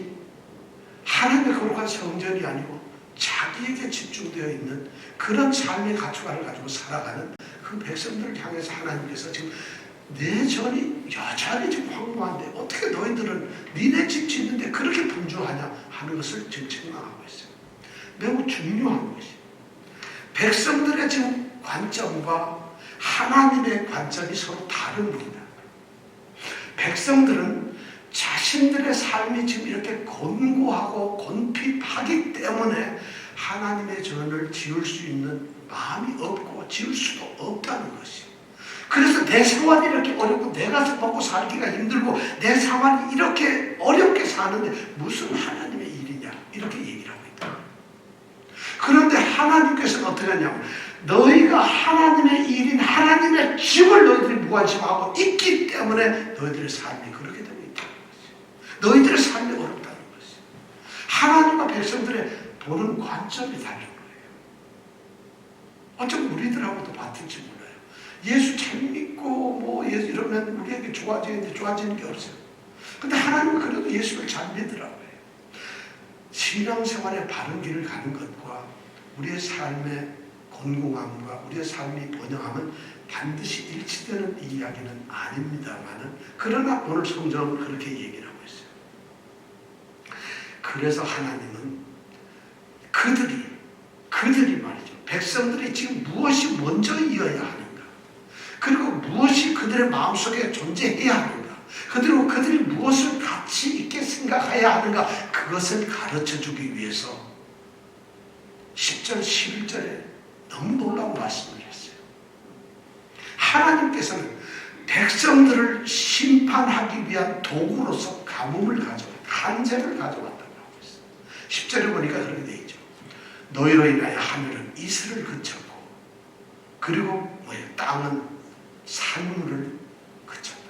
Speaker 1: 하나님의 거룩한 성전이 아니고 자기에게 집중되어 있는 그런 삶의 가치관을 가지고 살아가는 그 백성들을 향해서 하나님께서 지금 내 전이 여전히 지금 황무한데 어떻게 너희들은 니네 집 짓는데 그렇게 분주하냐 하는 것을 지금 책망하고 있어요. 매우 중요한 것이, 백성들의 지금 관점과 하나님의 관점이 서로 다른 겁니다. 백성들은 자신들의 삶이 지금 이렇게 곤고하고 곤핍하기 때문에 하나님의 전을 지을 수 있는 마음이 없고 지을 수도 없다는 것이에요. 그래서 내 생활이 이렇게 어렵고 내가 먹고 살기가 힘들고 내 생활이 이렇게 어렵게 사는데 무슨 하나님의 일이냐, 이렇게 얘기를 하고 있다. 그런데 하나님께서는 어떻게 하냐면, 너희가 하나님의 일인 하나님의 집을 너희들이 무관심하고 있기 때문에 너희들의 삶이 그렇게 되고 있다는 것이에요. 너희들의 삶이 어렵다는 것이에요. 백성들의 보는 관점이 다른 거예요. 어쩌면 우리들하고도 같을지 몰라요. 예수 잘 믿고 뭐 예수 이러면 우리에게 좋아지는데 좋아지는 게 없어요. 근데 하나님은 그래도 예수를 잘 믿으라고요. 신앙생활의 바른 길을 가는 것과 우리의 삶의 곤궁함과 우리의 삶이 번영함은 반드시 일치되는 이야기는 아닙니다만은, 그러나 오늘 성경은 그렇게 얘기를 하고 있어요. 그래서 하나님은 그들이 말이죠, 백성들이 지금 무엇이 먼저 이어야 하는가, 그리고 무엇이 그들의 마음속에 존재해야 하는가, 그리고 그들이 무엇을 가치 있게 생각해야 하는가, 그것을 가르쳐주기 위해서 10절 11절에 너무 놀라운 말씀을 했어요. 하나님께서는 백성들을 심판하기 위한 도구로서 가뭄을 가져왔다, 한재를 가져왔다고 하고 있어요. 10절에 보니까 그렇게 되어 있죠. 너희로 인하여 하늘은 이슬을 그쳤고, 그리고 땅은 산물을 그쳤다.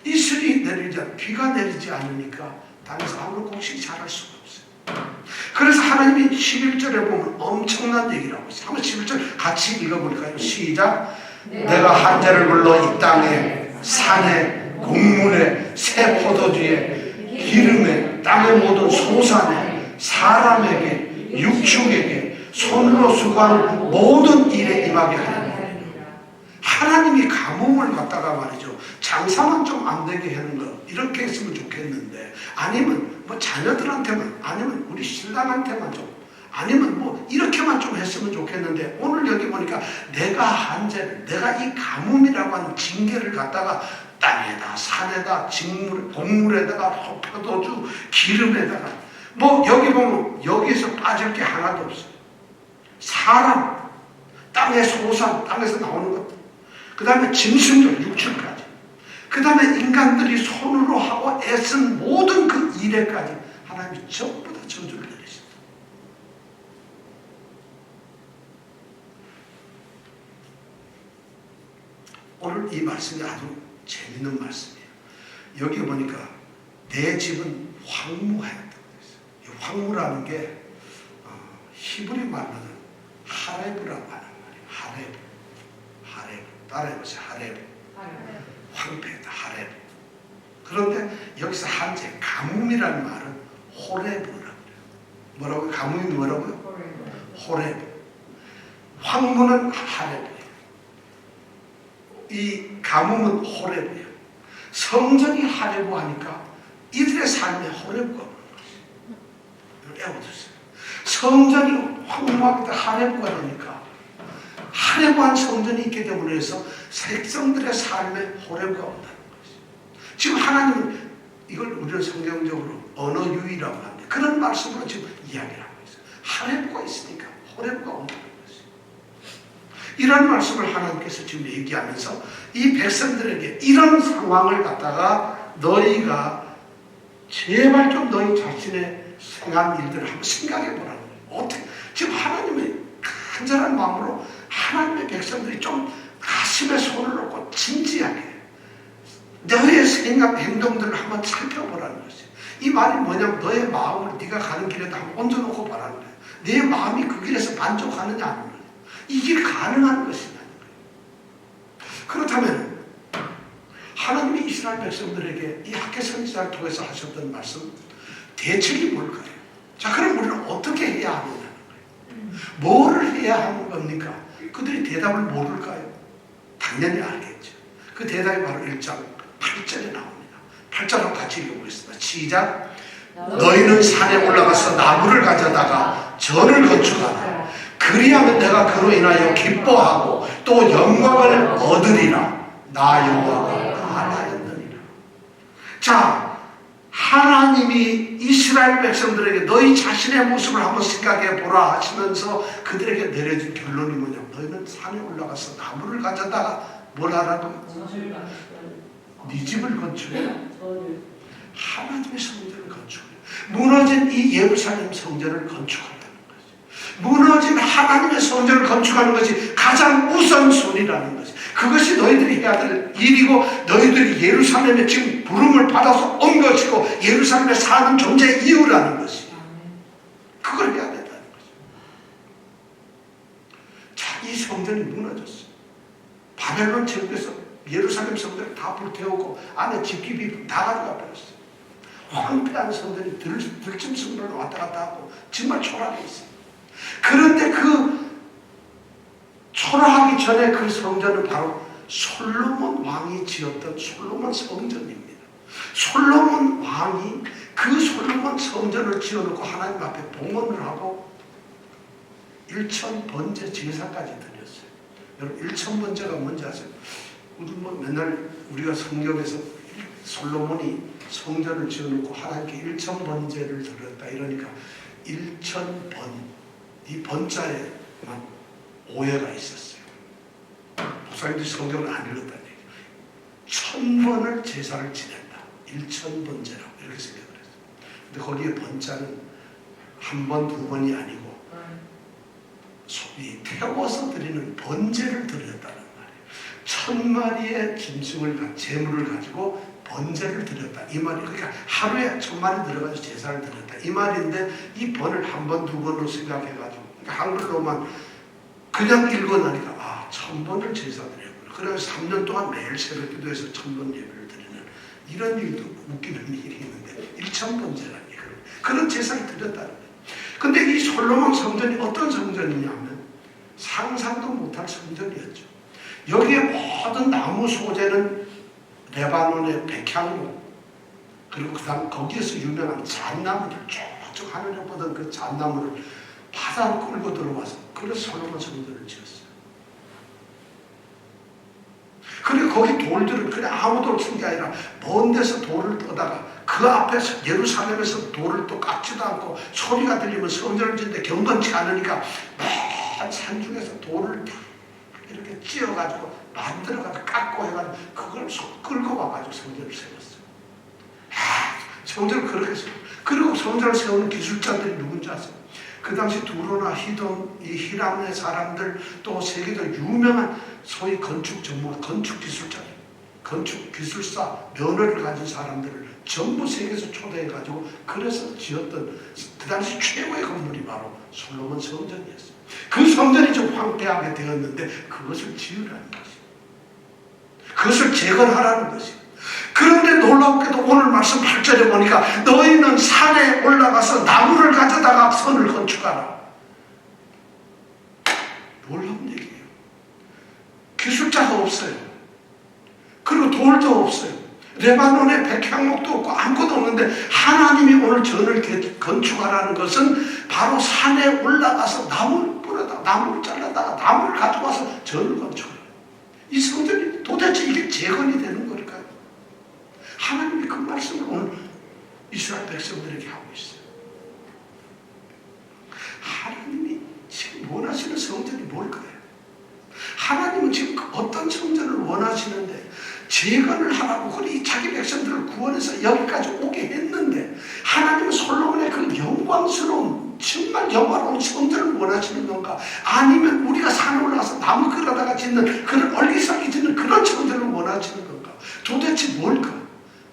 Speaker 1: 이슬이 내리지, 비가 내리지 않으니까 땅에서 아무런 곡식이 자랄 수가 없어요. 그래서 하나님이 11절에 보면 엄청난 얘기를 하고 있어요. 한번 11절 같이 읽어볼까요? 시작. 내가 한재를 불러 이 땅에, 산에, 곡물에, 새 포도주에, 기름에, 땅의 모든 소산에, 사람에게, 육축에게, 손으로 수고하는 모든 일에 임하게 하리라. 하나님이 가뭄을 갖다가 말이죠, 장사만 좀 안 되게 하는 거 이렇게 했으면 좋겠는데, 아니면 뭐 자녀들한테만, 아니면 우리 신랑한테만 좀, 아니면 뭐 이렇게만 좀 했으면 좋겠는데, 오늘 여기 보니까 내가 한재를, 내가 이 가뭄이라고 하는 징계를 갖다가 땅에다, 산에다, 곡물에다가, 포도주, 기름에다가, 뭐 여기 보면 여기에서 빠질 게 하나도 없어요. 사람, 땅의 소산, 땅에서 나오는 것들, 그 다음에 짐승들, 육축까지, 그 다음에 인간들이 손으로 하고 애쓴 모든 그 일에까지 하나님이 전부 다 저주를 내리셨다. 오늘 이 말씀이 아주 재밌는 말씀이에요. 여기 보니까 내 집은 황무하였다고 했어요. 이 황무라는 게 히브리 말로는 하레브라고 하는 말이에요. 하레브. 따라해보세요. 하레브. 황폐다. 하레브. 그런데 여기서 한재, 가뭄이라는 말은 호레브라고 그래요. 뭐라고요? 가뭄이 뭐라고요? 호레브. 황무는 하레브예요. 이 가뭄은 호레브예요. 성전이 하레브 하니까 이들의 삶에 호레브가 오는 것이에요. 이걸 애워두세요. 성전이 황무하게 하레브가 되니까, 하레브한 성전이 있게 됨으로 해서 백성들의 삶에 호레브가 온다는 것이죠. 지금 하나님은 이걸 우리는 성경적으로 언어유의라고 하는데, 그런 말씀으로 지금 이야기를 하고 있어요. 하레브가 있으니까 호레브가 온다는 것이죠. 이런 말씀을 하나님께서 지금 얘기하면서 이 백성들에게 이런 상황을 갖다가 너희가 제발 좀 너희 자신의 생한 일들을 한번 생각해 보라는 거예요. 어떻게, 지금 하나님의 간절한 마음으로 하나님의 백성들이 좀 가슴에 손을 놓고 진지하게 너의 생각, 행동들을 한번 살펴보라는 것이에요. 이 말이 뭐냐면 너의 마음을 네가 가는 길에다 한번 얹어놓고 보라는 거예요. 내 마음이 그 길에서 만족하느냐 안 하느냐. 이 길 가능한 것이냐는 거예요. 그렇다면 하나님이 이스라엘 백성들에게 이 학개 선지자를 통해서 하셨던 말씀, 대책이 뭘까요? 자, 그럼 우리는 어떻게 해야 하느냐는 거예요. 뭐를 해야 하는 겁니까? 그들이 대답을 모를까요? 당연히 알겠죠. 그 대답이 바로 1장 8절에 나옵니다. 8절하고 같이 읽어보겠습니다. 시작. 너희는 산에 올라가서 나무를 가져다가 전을 건축하라. 그리하면 내가 그로 인하여 기뻐하고 또 영광을 얻으리라. 나 여호와가 하나였느니라. 자, 하나님이 이스라엘 백성들에게 너희 자신의 모습을 한번 생각해 보라 하시면서 그들에게 내려진 결론이 뭐냐면, 너희는 산에 올라가서 나무를 가져다가 뭘 하라고요? 네 집을 건축해. 하나님의 성전을 건축해. 무너진 이 예루살렘 성전을 건축하라는 거지. 무너진 하나님의 성전을 건축하는 것이 가장 우선순위라는 거지. 그것이 너희들이 해야 될 일이고, 너희들이 예루살렘에 지금 부름을 받아서 온 것이고, 예루살렘에 사는 존재의 이유라는 것이. 이 성전이 무너졌어요. 바벨론 제국에서 예루살렘 성전을 다 불태우고 안에 집기비 다 가져가 버렸어요. 황폐한 성전이 들짐승으로 왔다 갔다 하고 정말 초라하게 있어요. 그런데 그 초라하기 전에 그 성전은 바로 솔로몬 왕이 지었던 솔로몬 성전입니다. 솔로몬 왕이 그 솔로몬 성전을 지어놓고 하나님 앞에 봉헌을 하고 1000번제 제사까지 드렸어요. 여러분 1000번제가 뭔지 아세요? 맨날 우리가 성경에서 솔로몬이 성전을 지어놓고 하나님께 1000번제를 드렸다 이러니까 1000번, 이 번자에만 오해가 있었어요. 목사님들이 성경을 안 읽었다는 얘기예요. 1000번을 제사를 지낸다. 1000번제라고 이렇게 생각을 했어요. 근데 거기에 번자는 한 번, 두 번이 아니고 이 태워서 드리는 번제를 드렸다는 말이에요. 1000마리의 짐승을 제물을 가지고 번제를 드렸다 이 말이. 그러니까 하루에 1000마리 들어가서 제사를 드렸다 이 말인데 이 번을 한 번, 두 번으로 생각해가지고 그러니까 한글로만 그냥 읽어나니까 아 1000번을 제사 드렸구나. 그래서 3년 동안 매일 새벽 기도해서 1000번 예배를 드리는 이런 일도 웃기는 일이 있는데 1000번제라는 얘기예요. 그런 제사를 드렸다는 거예요. 근데 이 솔로몬 성전이 어떤 성전이냐면 상상도 못할 성전이었죠. 여기에 모든 나무 소재는 레바논의 백향목, 그리고 그 다음 거기에서 유명한 잣나무를 쭉쭉 하늘에 뻗은 그 잣나무를 바다로 끌고 들어와서 그래서 솔로몬 성전을 지었어요. 그리고 거기 돌들은 그냥 아무 돌 쓴 게 아니라 먼 데서 돌을 떠다가 그 앞에서 예루살렘에서 돌을 또 깎지도 않고 소리가 들리면 성전을 짓는데 경건치 않으니까 맨 산중에서 돌을 이렇게 찧어가지고 만들어가지고 깎고 해가지고 그걸 끌고 와가지고 성전을 세웠어요. 성전을 그렇게 세웠어요. 그리고 성전을 세우는 기술자들이 누군지 아세요? 그 당시 두로나 히돈, 이 히람의 사람들 또 세계적 유명한 소위 건축 전문, 건축 기술자들, 건축 기술사 면허를 가진 사람들을 전부 세계에서 초대해가지고 그래서 지었던 그 당시 최고의 건물이 바로 솔로몬 성전이었어요. 그 성전이 좀 황폐하게 되었는데 그것을 지으라는 것이에요. 그것을 재건하라는 것이에요. 그런데 놀랍게도 오늘 말씀 8절에 보니까 너희는 산에 올라가서 나무를 가져다가 선을 건축하라. 놀라운 얘기예요. 기술자가 없어요. 그리고 돌도 없어요. 레바논에 백향목도 없고 아무것도 없는데 하나님이 오늘 전을 건축하라는 것은 바로 산에 올라가서 나무를 뿌려다 나무를 잘라다가 나무를 가지고 와서 전을 건축하라. 이 성전이 도대체 이게 재건이 되는 걸까요? 하나님이 그 말씀을 오늘 이스라엘 백성들에게 하고 있어요. 하나님이 지금 원하시는 성전이 뭘까요? 하나님은 지금 어떤 성전을 원하시는데 재건을 하라고 그리 자기 백성들을 구원해서 여기까지 오게 했는데 하나님은 솔로몬의 그 영광스러운 정말 영화로운 성전을 원하시는 건가? 아니면 우리가 산에 올라가서 나무 끌어다가 짓는 그런 얼기설기 짓는 그런 성전을 원하시는 건가? 도대체 뭘까?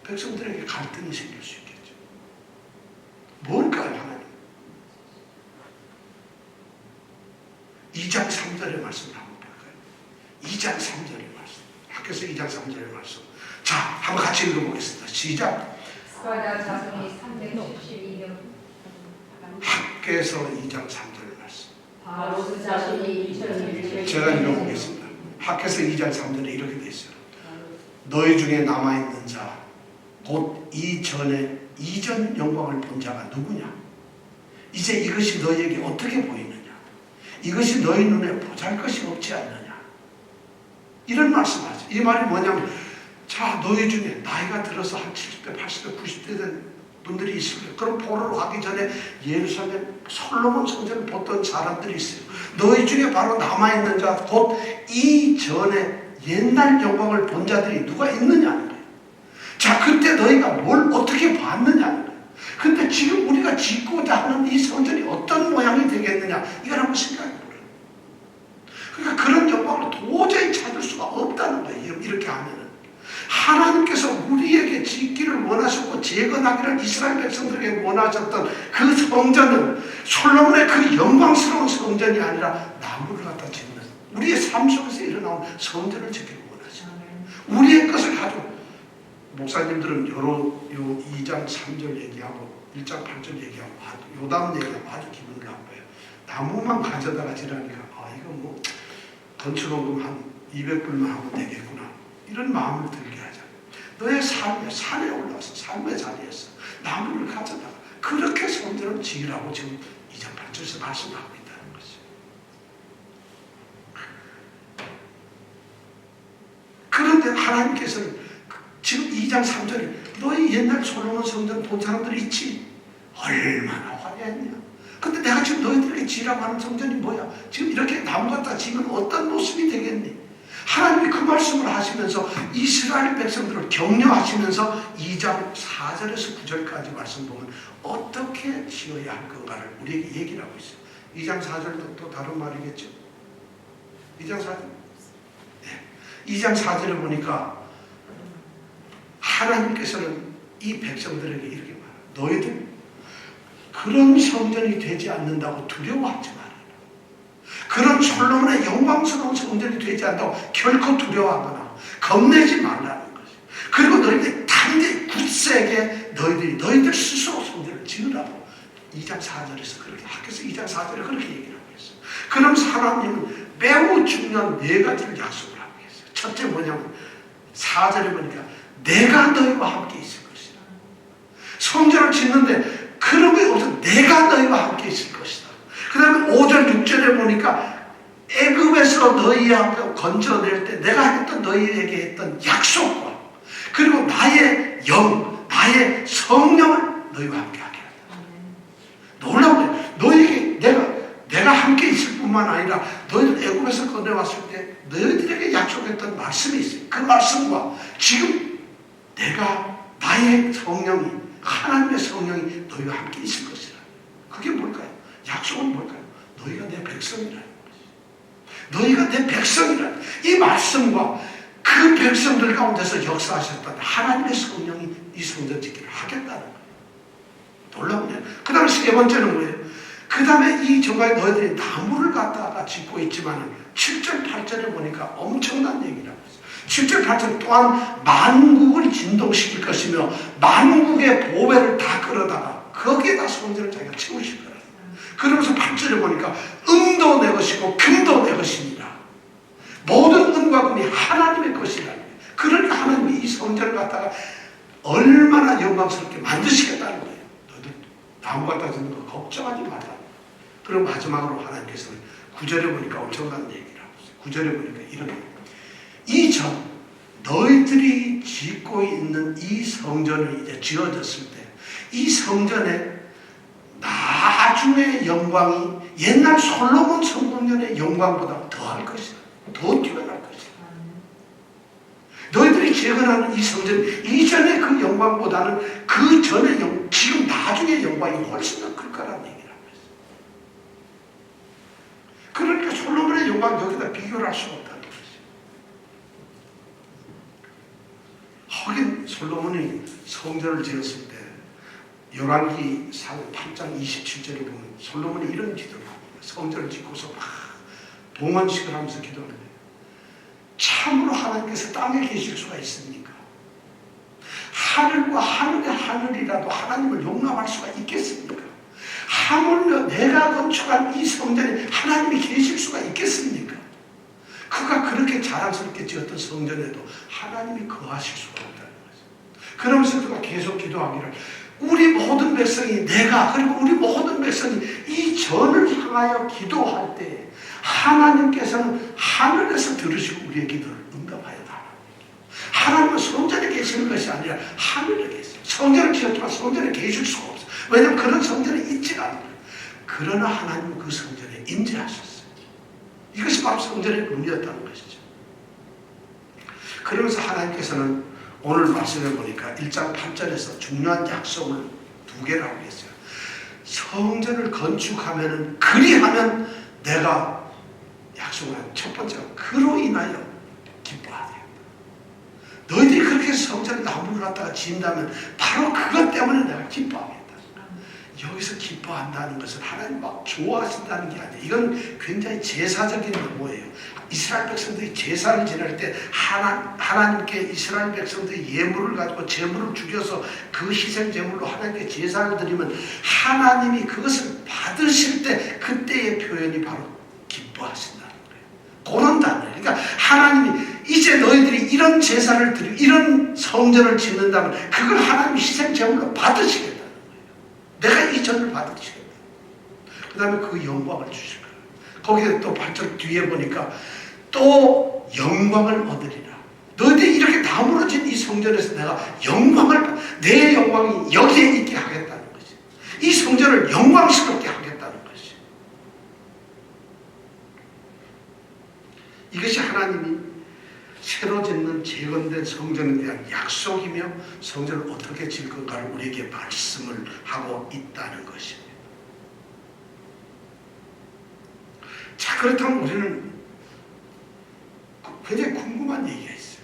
Speaker 1: 백성들에게 갈등이 생길 수 있겠죠. 뭘까요, 하나님? 2장 3절의 말씀을 한번 볼까요? 2장 3절의 말씀. 학교에서 2장 3절의 말씀. 자, 한번 같이 읽어보겠습니다. 시작.
Speaker 2: 스가랴 자손이 372명.
Speaker 1: 학교에서 2장 3절의 말씀.
Speaker 2: 바로 그 자손이 2001.
Speaker 1: 제가 읽어보겠습니다. 학교에서 2장 3절에 이렇게 되어 있어요. 너희 중에 남아있는 자 곧 이전에 이전 영광을 본 자가 누구냐? 이제 이것이 너희에게 어떻게 보이느냐? 이것이 너희 눈에 보잘것이 없지 않느냐? 이런 말씀하죠. 이 말이 뭐냐면 자 너희 중에 나이가 들어서 한 70대 80대 90대 된 분들이 있을 거예요. 그럼 보러로 가기 전에 예루살렘 솔로몬 성전을 보던 사람들이 있어요. 너희 중에 바로 남아있는 자 곧 이전에 옛날 영광을 본 자들이 누가 있느냐? 자, 그때 너희가 뭘 어떻게 봤느냐? 근데 지금 우리가 짓고자 하는 이 성전이 어떤 모양이 되겠느냐? 이걸 한번 생각해 보래요. 그러니까 그런 영광을 도저히 찾을 수가 없다는 거예요. 이렇게 하면은. 하나님께서 우리에게 짓기를 원하셨고 재건하기를 이스라엘 백성들에게 원하셨던 그 성전은 솔로몬의 그 영광스러운 성전이 아니라 나무를 갖다 짓는 우리의 삶 속에서 일어나온 성전을 지키는 원하죠. 우리의 것을 가지고 목사님들은 요 2장 3절 얘기하고 1장 8절 얘기하고 요담 얘기하고 아주 기분 나빠요. 나무만 가져다가 지라니까 이거 뭐 건축원금 한 200불만 하면 되겠구나 이런 마음을 들게 하자. 너의 삶에 산에 올라와서 삶의 자리에서 나무를 가져다가 그렇게 성전을 지으라고 지금 2장 8절에서 말씀하고 있다는 것이죠. 그런데 하나님께서는 지금 2장 3절에 너희 옛날 솔로몬 성전 본 사람들이 있지? 얼마나 화려했냐. 근데 내가 지금 너희들에게 지으라고 하는 성전이 뭐야? 지금 이렇게 나무 갖다 지으면 어떤 모습이 되겠니? 하나님이 그 말씀을 하시면서 이스라엘 백성들을 격려하시면서 2장 4절에서 9절까지 말씀 보면 어떻게 지어야 할 건가를 우리에게 얘기를 하고 있어요. 2장 4절도 또 다른 말이겠죠? 2장 4절? 네. 2장 4절에 보니까 하나님께서는 이 백성들에게 이렇게 말해요. 너희들 그런 성전이 되지 않는다고 두려워하지 마라. 그런 솔로몬의 영광스러운 성전이 되지 않는다고 결코 두려워하거나 겁내지 말라는 것이에요. 그리고 너희들이 단지 굳세게 너희들 스스로 성전을 지으라고 2장 4절에서 그렇게 학교에서 2장 4절에 그렇게 얘기를 하고 있어요. 그럼 하나님은 매우 중요한 4가지를 약속을 하고 있어요. 첫째 뭐냐면 4절에 보니까 내가 너희와 함께 있을 것이다. 성전을 짓는데 그런 게 없어. 내가 너희와 함께 있을 것이다. 그 다음에 5절 6절에 보니까 애굽에서 너희하고 건져낼 때 내가 했던 너희에게 했던 약속과 그리고 나의 영, 나의 성령을 너희와 함께 하게 한다. 놀라운데 너희에게 내가 함께 있을 뿐만 아니라 너희들 애굽에서 건너왔을 때 너희들에게 약속했던 말씀이 있어요. 그 말씀과 지금 나의 성령이 하나님의 성령이 너희와 함께 있을 것이라. 그게 뭘까요? 약속은 뭘까요? 너희가 내 백성이라는 것이죠. 너희가 내 백성이라는 이 말씀과 그 백성들 가운데서 역사하셨던 하나님의 성령이 이 성전 짓기를 하겠다는 거예요. 놀라운데 그 다음에 3번째는 뭐예요? 그 다음에 이 정말 너희들이 나무를 갖다가 짓고 있지만 7절 8절에 보니까 엄청난 얘기를 하고 있어요. 7절 8절 또한 만국을 진동시킬 것이며 만국의 보배를 다 끌어다가 거기에다 성전을 자기가 채우실 거예요. 그러면서 8절에 보니까 은도 내 것이고 금도 내 것이니라. 모든 은과 금이 하나님의 것이라. 그러니까 하나님이 이 성전을 갖다가 얼마나 영광스럽게 만드시겠다는 거예요. 너희들 나무 갖다 짓는 거 걱정하지 말라. 그리고 마지막으로 하나님께서는 9절에 보니까 엄청난 얘기를 하고 있어요. 9절에 보니까 이런 이전 너희들이 짓고 있는 이 성전이 이제 지어졌을 때 이 성전에 나중에 영광이 옛날 솔로몬 성전의 영광보다 더할 것이다. 더 뛰어날 것이다. 너희들이 재건하는 이 성전 이전의 그 영광보다는 그 전의 지금 나중의 영광이 훨씬 더 클 거라는 얘기를 하고 있어요. 그러니까 솔로몬의 영광 여기다 비교를 할 수가 없다는 것이죠. 하긴 솔로몬이 성전을 지었을 때 열왕기상 8장 27절에 보면 솔로몬이 이런 기도를 합니다. 성전을 짓고서 막 동원식을 하면서 기도하는데 참으로 하나님께서 땅에 계실 수가 있습니까? 하늘과 하늘의 하늘이라도 하나님을 용납할 수가 있겠습니까? 하물며 내가 건축한 이 성전에 하나님이 계실 수가 있겠습니까? 그가 그렇게 자랑스럽게 지었던 성전에도 하나님이 거하실 수가 없다는 거죠. 그러면서 그가 계속 기도하기를 우리 모든 백성이 그리고 우리 모든 백성이 이 전을 향하여 기도할 때 하나님께서는 하늘에서 들으시고 우리의 기도를 응답하여 달라. 하나님은 성전에 계시는 것이 아니라 하늘에 계세요. 성전을 지었지만 성전에 계실 수가 없어요. 왜냐하면 그런 성전에 있지가 않아요. 그러나 하나님은 그 성전에 임재하셨어요. 이것이 바로 성전의 의미였다는 것이죠. 그러면서 하나님께서는 오늘 말씀해 보니까 1장 8절에서 중요한 약속을 2개를 하고 있어요. 성전을 건축하면은 그리하면 내가 약속을 한 첫 번째가 그로 인하여 기뻐하되 너희들이 그렇게 성전을 나무를 갖다가 지은다면 바로 그것 때문에 내가 기뻐하겠다. 여기서 기뻐한다는 것은 하나님 막 좋아하신다는 게 아니에요. 이건 굉장히 제사적인 의무예요. 이스라엘 백성들이 제사를 지낼 때 하나님께 이스라엘 백성들이 예물을 가지고 제물을 죽여서 그 희생 제물로 하나님께 제사를 드리면 하나님이 그것을 받으실 때 그때의 표현이 바로 기뻐하신다는 거예요. 그런 단어예요. 그러니까 하나님이 이제 너희들이 이런 제사를 드리고 이런 성전을 짓는다면 그걸 하나님이 희생 제물로 받으시겠다는 거예요. 내가 이 전을 받으시겠다. 그 다음에 그 영광을 주실 거예요. 거기에 또 8절 뒤에 보니까 또 영광을 얻으리라. 너희들이 이렇게 다 무너진 이 성전에서 내가 내 영광이 여기에 있게 하겠다는 거지. 이 성전을 영광스럽게 하겠다는 것이. 이것이 하나님이 새로 짓는 재건된 성전에 대한 약속이며 성전을 어떻게 질 건가를 우리에게 말씀을 하고 있다는 것입니다. 자, 그렇다면 우리는 굉장히 궁금한 얘기가 있어요.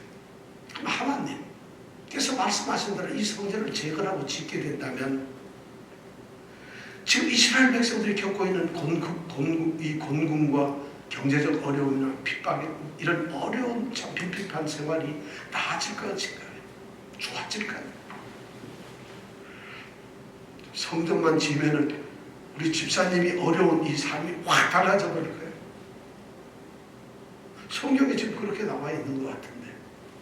Speaker 1: 하나님께서 말씀하신 대로 이 성전을 재건하고 짓게 된다면 지금 이스라엘 백성들이 겪고 있는 곤궁과 경제적 어려움이나 핍박이 이런 어려운 참 빈핍한 생활이 나아질 것인가요? 좋아질까요? 성전만 지면은 우리 집사님이 어려운 이 삶이 확 달라져 버릴까요? 성경에 지금 그렇게 나와 있는 것 같은데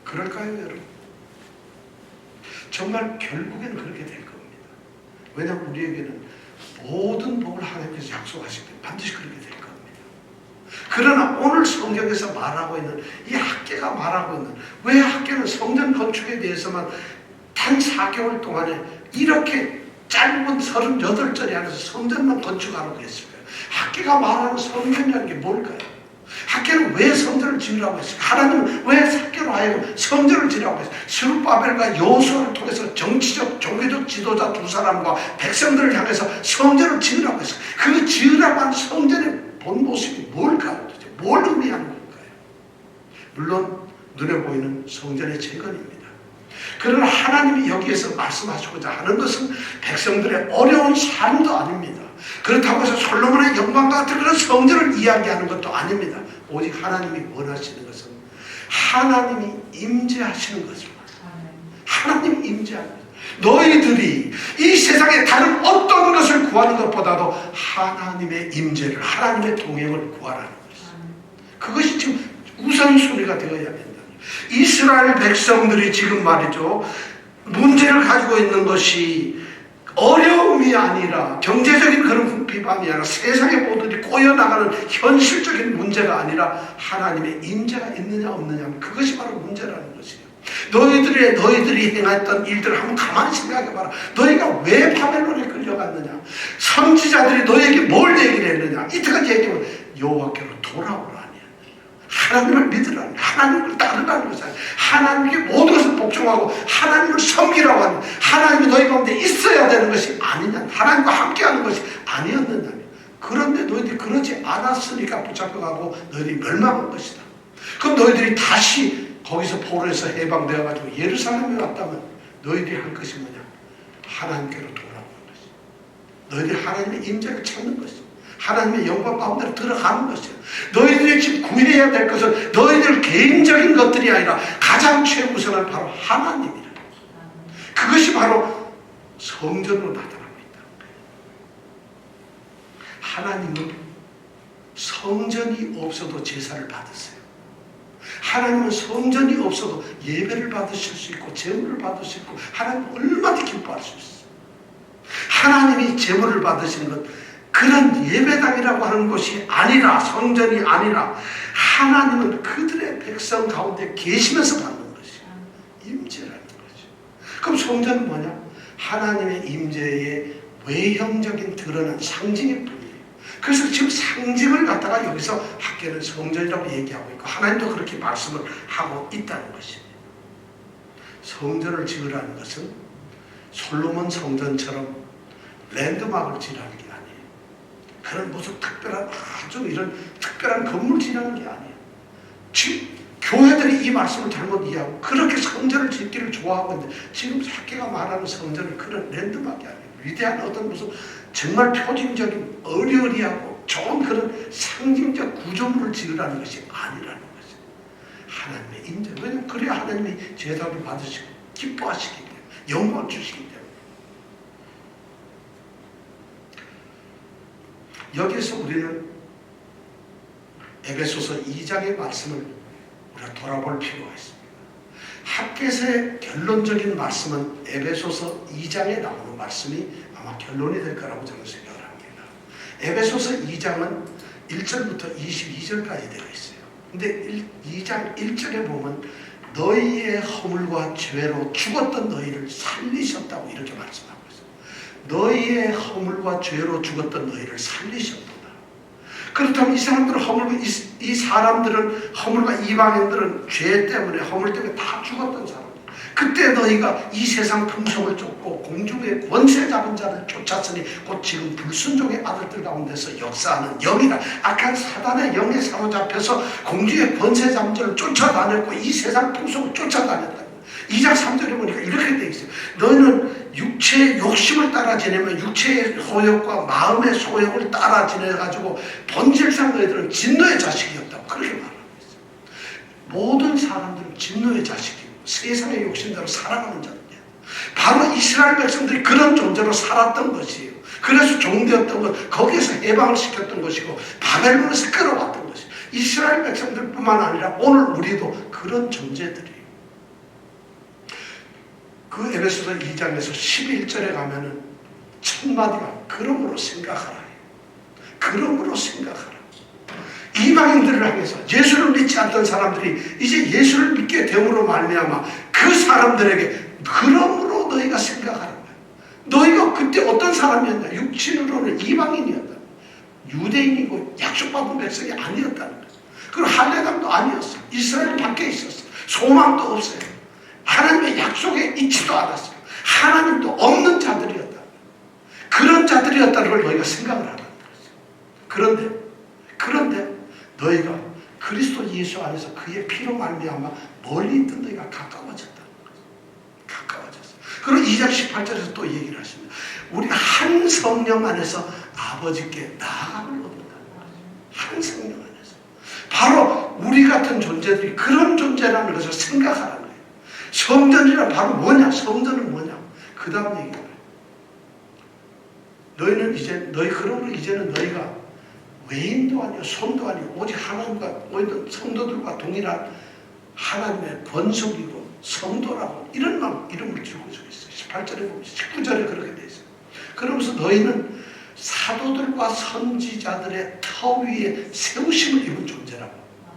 Speaker 1: 그럴까요, 여러분? 정말 결국에는 그렇게 될 겁니다. 왜냐하면 우리에게는 모든 복을 하나님께서 약속하시기 때문에 반드시 그렇게 될 겁니다. 그러나 오늘 성경에서 말하고 있는 이 학계가 말하고 있는 왜 학계는 성전 건축에 대해서만 단 4개월 동안에 이렇게 짧은 38절이 안에서 성전만 건축하라고 했을까요? 학계가 말하는 성전이라는 게 뭘까요? 학계는 왜 성전을 지으라고 했을까요? 하나님은 왜 학계로 하여금 성전을 지으라고 했을까요? 스룹바벨과 여호수아를 통해서 정치적 종교적 지도자 두 사람과 백성들을 향해서 성전을 지으라고 했을까요? 그 지으라고 한 성전의 본 모습이 뭘까요? 뭘 의미하는 걸까요? 물론 눈에 보이는 성전의 재건입니다. 그러나 하나님이 여기에서 말씀하시고자 하는 것은 백성들의 어려운 삶도 아닙니다. 그렇다고 해서 솔로몬의 영광 같은 그런 성전을 이야기하는 것도 아닙니다. 오직 하나님이 원하시는 것은 하나님이 임재하시는 것입니다. 하나님이 임재하는 것. 너희들이 이 세상에 다른 어떤 것을 구하는 것보다도 하나님의 임재를, 하나님의 동행을 구하라는 것입니다. 그것이 지금 우선순위가 되어야 된다. 이스라엘 백성들이 지금 말이죠, 문제를 가지고 있는 것이 어려움이 아니라 경제적인 그런 비방이 아니라 세상의 모든 꼬여나가는 현실적인 문제가 아니라 하나님의 임재가 있느냐 없느냐, 그것이 바로 문제라는 것이에요. 너희들이 행했던 일들을 한번 가만히 생각해봐라. 너희가 왜 바벨론에 끌려갔느냐? 선지자들이 너희에게 뭘 얘기를 했느냐? 이때까지 얘기하면 여호와께로 돌아오라. 하나님을 믿으라는, 하나님을 따르라는 것이 아니라 하나님께 모든 것을 복종하고 하나님을 섬기라고 하는, 하나님이 너희 가운데 있어야 되는 것이 아니냐, 하나님과 함께하는 것이 아니었느냐. 그런데 너희들이 그러지 않았으니까 붙잡혀가고 너희들이 멸망한 것이다. 그럼 너희들이 다시 거기서 포로에서 해방되어가지고 예루살렘에 왔다면 너희들이 할 것이 뭐냐? 하나님께로 돌아오는 것이, 너희들이 하나님의 임재를 찾는 것이, 하나님의 영광 가운데로 들어가는 것이에요. 너희들이 지금 구해야 될 것은 너희들 개인적인 것들이 아니라 가장 최우선은 바로 하나님이라. 그것이 바로 성전으로 나타나고 있다. 하나님은 성전이 없어도 제사를 받으세요. 하나님은 성전이 없어도 예배를 받으실 수 있고 제물을 받을 수 있고 하나님 얼마나 기뻐할 수 있어요. 하나님이 제물을 받으시는 것, 그런 예배당이라고 하는 것이 아니라, 성전이 아니라 하나님은 그들의 백성 가운데 계시면서 받는 것이에요. 임재라는 거죠. 그럼 성전은 뭐냐? 하나님의 임재의 외형적인 드러난 상징일 뿐이에요. 그래서 지금 상징을 갖다가 여기서 학계는 성전이라고 얘기하고 있고 하나님도 그렇게 말씀을 하고 있다는 것입니다. 성전을 지으라는 것은 솔로몬 성전처럼 랜드마크를 지으라는 게 아니에요. 그런 무슨 특별한 아주 이런 특별한 건물 지나는 게 아니에요. 지금 교회들이 이 말씀을 잘못 이해하고 그렇게 성전을 짓기를 좋아하고 있는데 지금 학계가 말하는 성전은 그런 랜드마크가 아니에요. 위대한 어떤 무슨 정말 표징적인 어리어리하고 좋은 그런 상징적 구조물을 지으라는 것이 아니라는 것이죠. 하나님의 인정. 왜냐하면 그래야 하나님이 제사를 받으시고 기뻐하시기 때문에 영광을 주시기 때문에. 여기서 우리는 에베소서 2장의 말씀을 우리가 돌아볼 필요가 있습니다. 핫겟의 결론적인 말씀은 에베소서 2장에 나오는 말씀이 아마 결론이 될 거라고 저는 생각을 합니다. 에베소서 2장은 1절부터 22절까지 되어 있어요. 근데 2장 1절에 보면 너희의 허물과 죄로 죽었던 너희를 살리셨다고 이렇게 말씀하고 있어요. 너희의 허물과 죄로 죽었던 너희를 살리셨다. 그렇다면 이 사람들은 이 사람들은 허물과 이방인들은 죄 때문에 허물 때문에 다 죽었던 사람들. 그때 너희가 이 세상 풍속을 쫓고 공중의 권세 잡은 자를 쫓았으니 곧 지금 불순종의 아들들 가운데서 역사하는 영이다. 악한 사단의 영에 사로잡혀서 공중의 권세 잡은 자를 쫓아다녔고 이 세상 풍속을 쫓아다녔다. 2장 3절에 보니까 이렇게 되어 있어요. 너희는 육체의 욕심을 따라 지내면 육체의 소욕과 마음의 소욕을 따라 지내가지고 본질상 너희들은 진노의 자식이었다고 그렇게 말하고 있어요. 모든 사람들은 진노의 자식이고 세상의 욕심대로 살아가는 자들이에요. 바로 이스라엘 백성들이 그런 존재로 살았던 것이에요. 그래서 종되었던 것, 거기에서 해방을 시켰던 것이고 바벨론에서 끌어왔던 것이에요. 이스라엘 백성들뿐만 아니라 오늘 우리도 그런 존재들이에요. 그 에베소서 2장에서 11절에 가면은 첫 마디가 그러므로 생각하라. 그러므로 생각하라. 이방인들을 향해서 예수를 믿지 않던 사람들이 이제 예수를 믿게 됨으로 말미암아 그 사람들에게 그러므로 너희가 생각하라. 너희가 그때 어떤 사람이었냐? 육신으로는 이방인이었다. 유대인이고 약속받은 백성이 아니었다는 거예요. 그리고 할례당도 아니었어. 이스라엘 밖에 있었어. 소망도 없어요. 하나님의 약속에 있지도 않았어요. 하나님도 없는 자들이었다. 그런 자들이었다는 걸 너희가 생각을 하라는 거죠. 그런데 너희가 그리스도 예수 안에서 그의 피로 말미암아 멀리 있던 너희가 가까워졌다는 거죠. 가까워졌어. 그리고 2장 18절에서 또 얘기를 하십니다. 우리가 한 성령 안에서 아버지께 나아감을 얻는다는 거죠. 한 성령 안에서. 바로 우리 같은 존재들이 그런 존재라는 것을 생각하라는 거예요. 성전이란 바로 뭐냐? 성전은 뭐냐? 그 다음 얘기를 해요. 그러므로 이제는 너희가 외인도 아니고 손도 아니고 오직 하나님과 모든 성도들과 동일한 하나님의 번속이고 성도라고 이런 이름을 주고 있어요. 18절에 보면 19절에 그렇게 되어 있어요. 그러면서 너희는 사도들과 선지자들의 터 위에 세우심을 입은 존재라고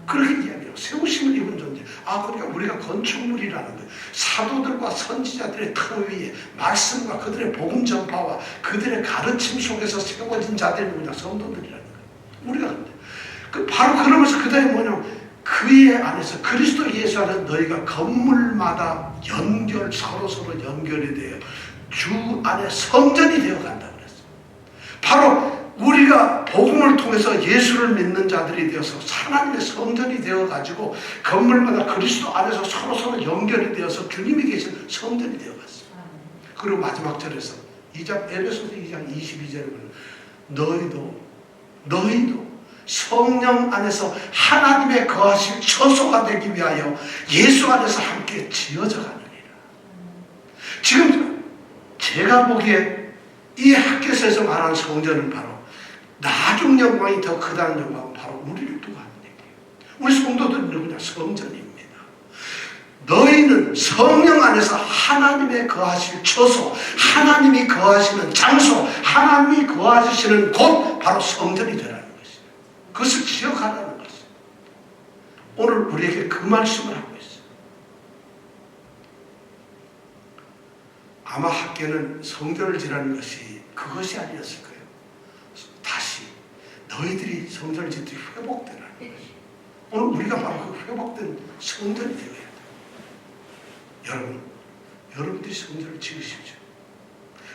Speaker 1: 그렇게 이야기해요. 세우심을 입은 존재. 그러니까 우리가 건축물이라는 거예요. 사도들과 선지자들의 터 위에 말씀과 그들의 복음 전파와 그들의 가르침 속에서 세워진 자들이 뭐냐? 성도들이라는 거예요. 우리가 바로 그러면서 그 다음에 뭐냐면 그의 안에서 그리스도 예수 안에서 너희가 건물마다 서로 연결이 되어 주 안에 성전이 되어 간다 그랬어요. 바로 우리가 복음을 통해서 예수를 믿는 자들이 되어서 하나님의 성전이 되어가지고 건물마다 그리스도 안에서 서로 연결이 되어서 주님이 계신 성전이 되어갔어요. 그리고 마지막 절에서 에베소서 2장 22절에 보면 너희도 성령 안에서 하나님의 거하실 처소가 되기 위하여 예수 안에서 함께 지어져 가느니라. 지금 제가 보기에 이 핫겟에서 말하는 성전은 바로 나중 영광이 더 크다는 영광은 바로 우리를 두고 하는 얘기예요. 우리 성도들은 누구냐? 성전입니다. 너희는 성령 안에서 하나님의 거하실 처소, 하나님이 거하시는 장소, 하나님이 거하시는 곳, 바로 성전이 되라는 것이에요. 그것을 기억하라는 것이에요. 오늘 우리에게 그 말씀을 하고 있어요. 아마 학교는 성전을 지라는 것이 그것이 아니었을 거예요. 다시 너희들이 성전을 짓듯이 회복되라는 것이에요. 오늘 우리가 바로 그 회복된 성전이 되어야 돼요. 여러분들이 성전을 지으십시오.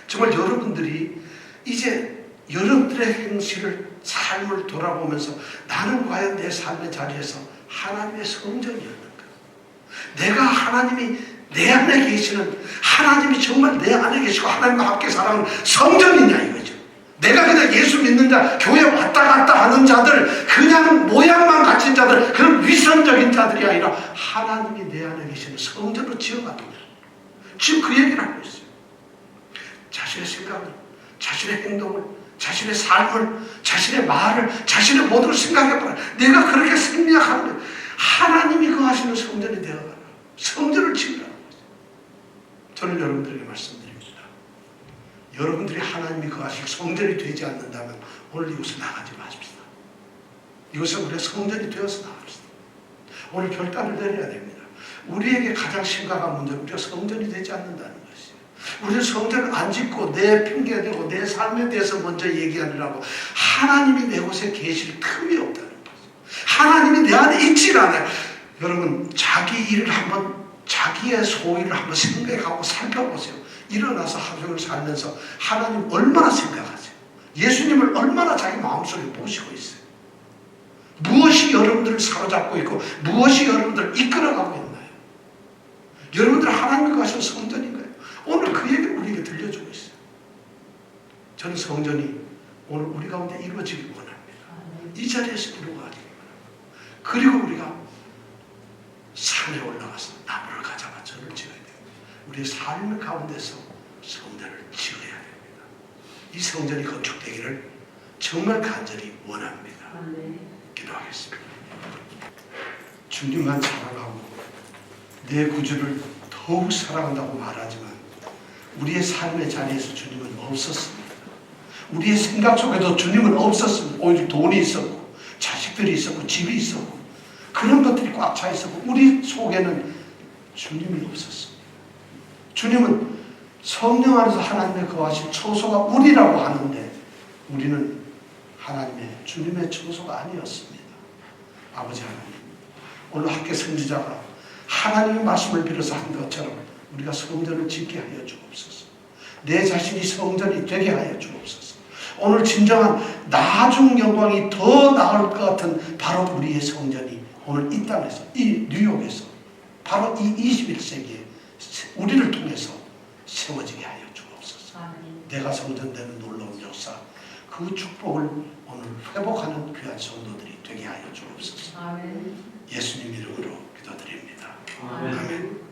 Speaker 1: 정말 여러분들이 이제 여러분들의 행실을 삶을 돌아보면서 나는 과연 내 삶의 자리에서 하나님의 성전이었는가? 내가 하나님이 내 안에 계시는 하나님이 정말 내 안에 계시고 하나님과 함께 살아가는 성전이냐 이거죠. 내가 그냥 예수 믿는 자, 교회 왔다 갔다 하는 자들, 그냥 모양만 갖춘 자들, 그런 위선적인 자들이 아니라 하나님이 내 안에 계시는 성전으로 지어가는 거예요. 지금 그 얘기를 하고 있어요. 자신의 생각을, 자신의 행동을, 자신의 삶을, 자신의 말을, 자신의 모든 걸 생각해봐라. 내가 그렇게 생각하는 거예요. 하나님이 거하시는 성전이 되어가라. 성전을 지으라는 거죠. 저는 여러분들에게 말씀드립니다. 여러분들이 하나님이 거하실 성전이 되지 않는다면 오늘 이곳에 나가지 마십시다. 이곳에 우리의 성전이 되어서 나갑시다. 오늘 결단을 내려야 됩니다. 우리에게 가장 심각한 문제는 우리가 성전이 되지 않는다는 것이에요. 우리는 성전을 안 짓고 내 핑계대고 내 삶에 대해서 먼저 얘기하느라고 하나님이 내 곳에 계실 틈이 없다는 거죠. 하나님이 내 안에 있질 않아요. 여러분, 자기 일을 한번, 자기의 소일을 한번 생각하고 살펴보세요. 일어나서 하루 종일 살면서 하나님 얼마나 생각하세요? 예수님을 얼마나 자기 마음속에 모시고 있어요? 무엇이 여러분들을 사로잡고 있고 무엇이 여러분들을 이끌어가고 있나요? 여러분들 하나님과 가신 성전인가요? 오늘 그 얘기를 우리에게 들려주고 있어요. 저는 성전이 오늘 우리 가운데 이루어지길 원합니다. 이 자리에서 이루어가기를 원합니다. 그리고 우리가 산에 올라가서 나무를 가져가 전을 지어야 됩니다. 우리의 삶 가운데서 성전을 지어야 됩니다. 이 성전이 건축되기를 정말 간절히 원합니다. 기도하겠습니다. 주님만 사랑하고 내 구주를 더욱 사랑한다고 말하지만 우리의 삶의 자리에서 주님은 없었습니다. 우리의 생각 속에도 주님은 없었습니다. 오히려 돈이 있었고 자식들이 있었고 집이 있었고 그런 것들이 꽉 차 있었고 우리 속에는 주님이 없었습니다. 주님은 성령 안에서 하나님의 거하신 처소가 우리라고 하는데 우리는 하나님의 주님의 처소가 아니었습니다. 아버지 하나님, 오늘 학교 선지자가 하나님의 말씀을 빌어서 한 것처럼 우리가 성전을 짓게 하여 주옵소서. 내 자신이 성전이 되게 하여 주옵소서. 오늘 진정한 나중 영광이 더 나을 것 같은 바로 우리의 성전이 오늘 이 땅에서, 이 뉴욕에서 바로 이 21세기에 우리를 통해서 세워지게 하여 주옵소서. 내가 성전되는 놀라운 역사, 그 축복을 오늘 회복하는 귀한 성도들이 되게 하여 주옵소서. 예수님 이름으로 기도드립니다. 아멘.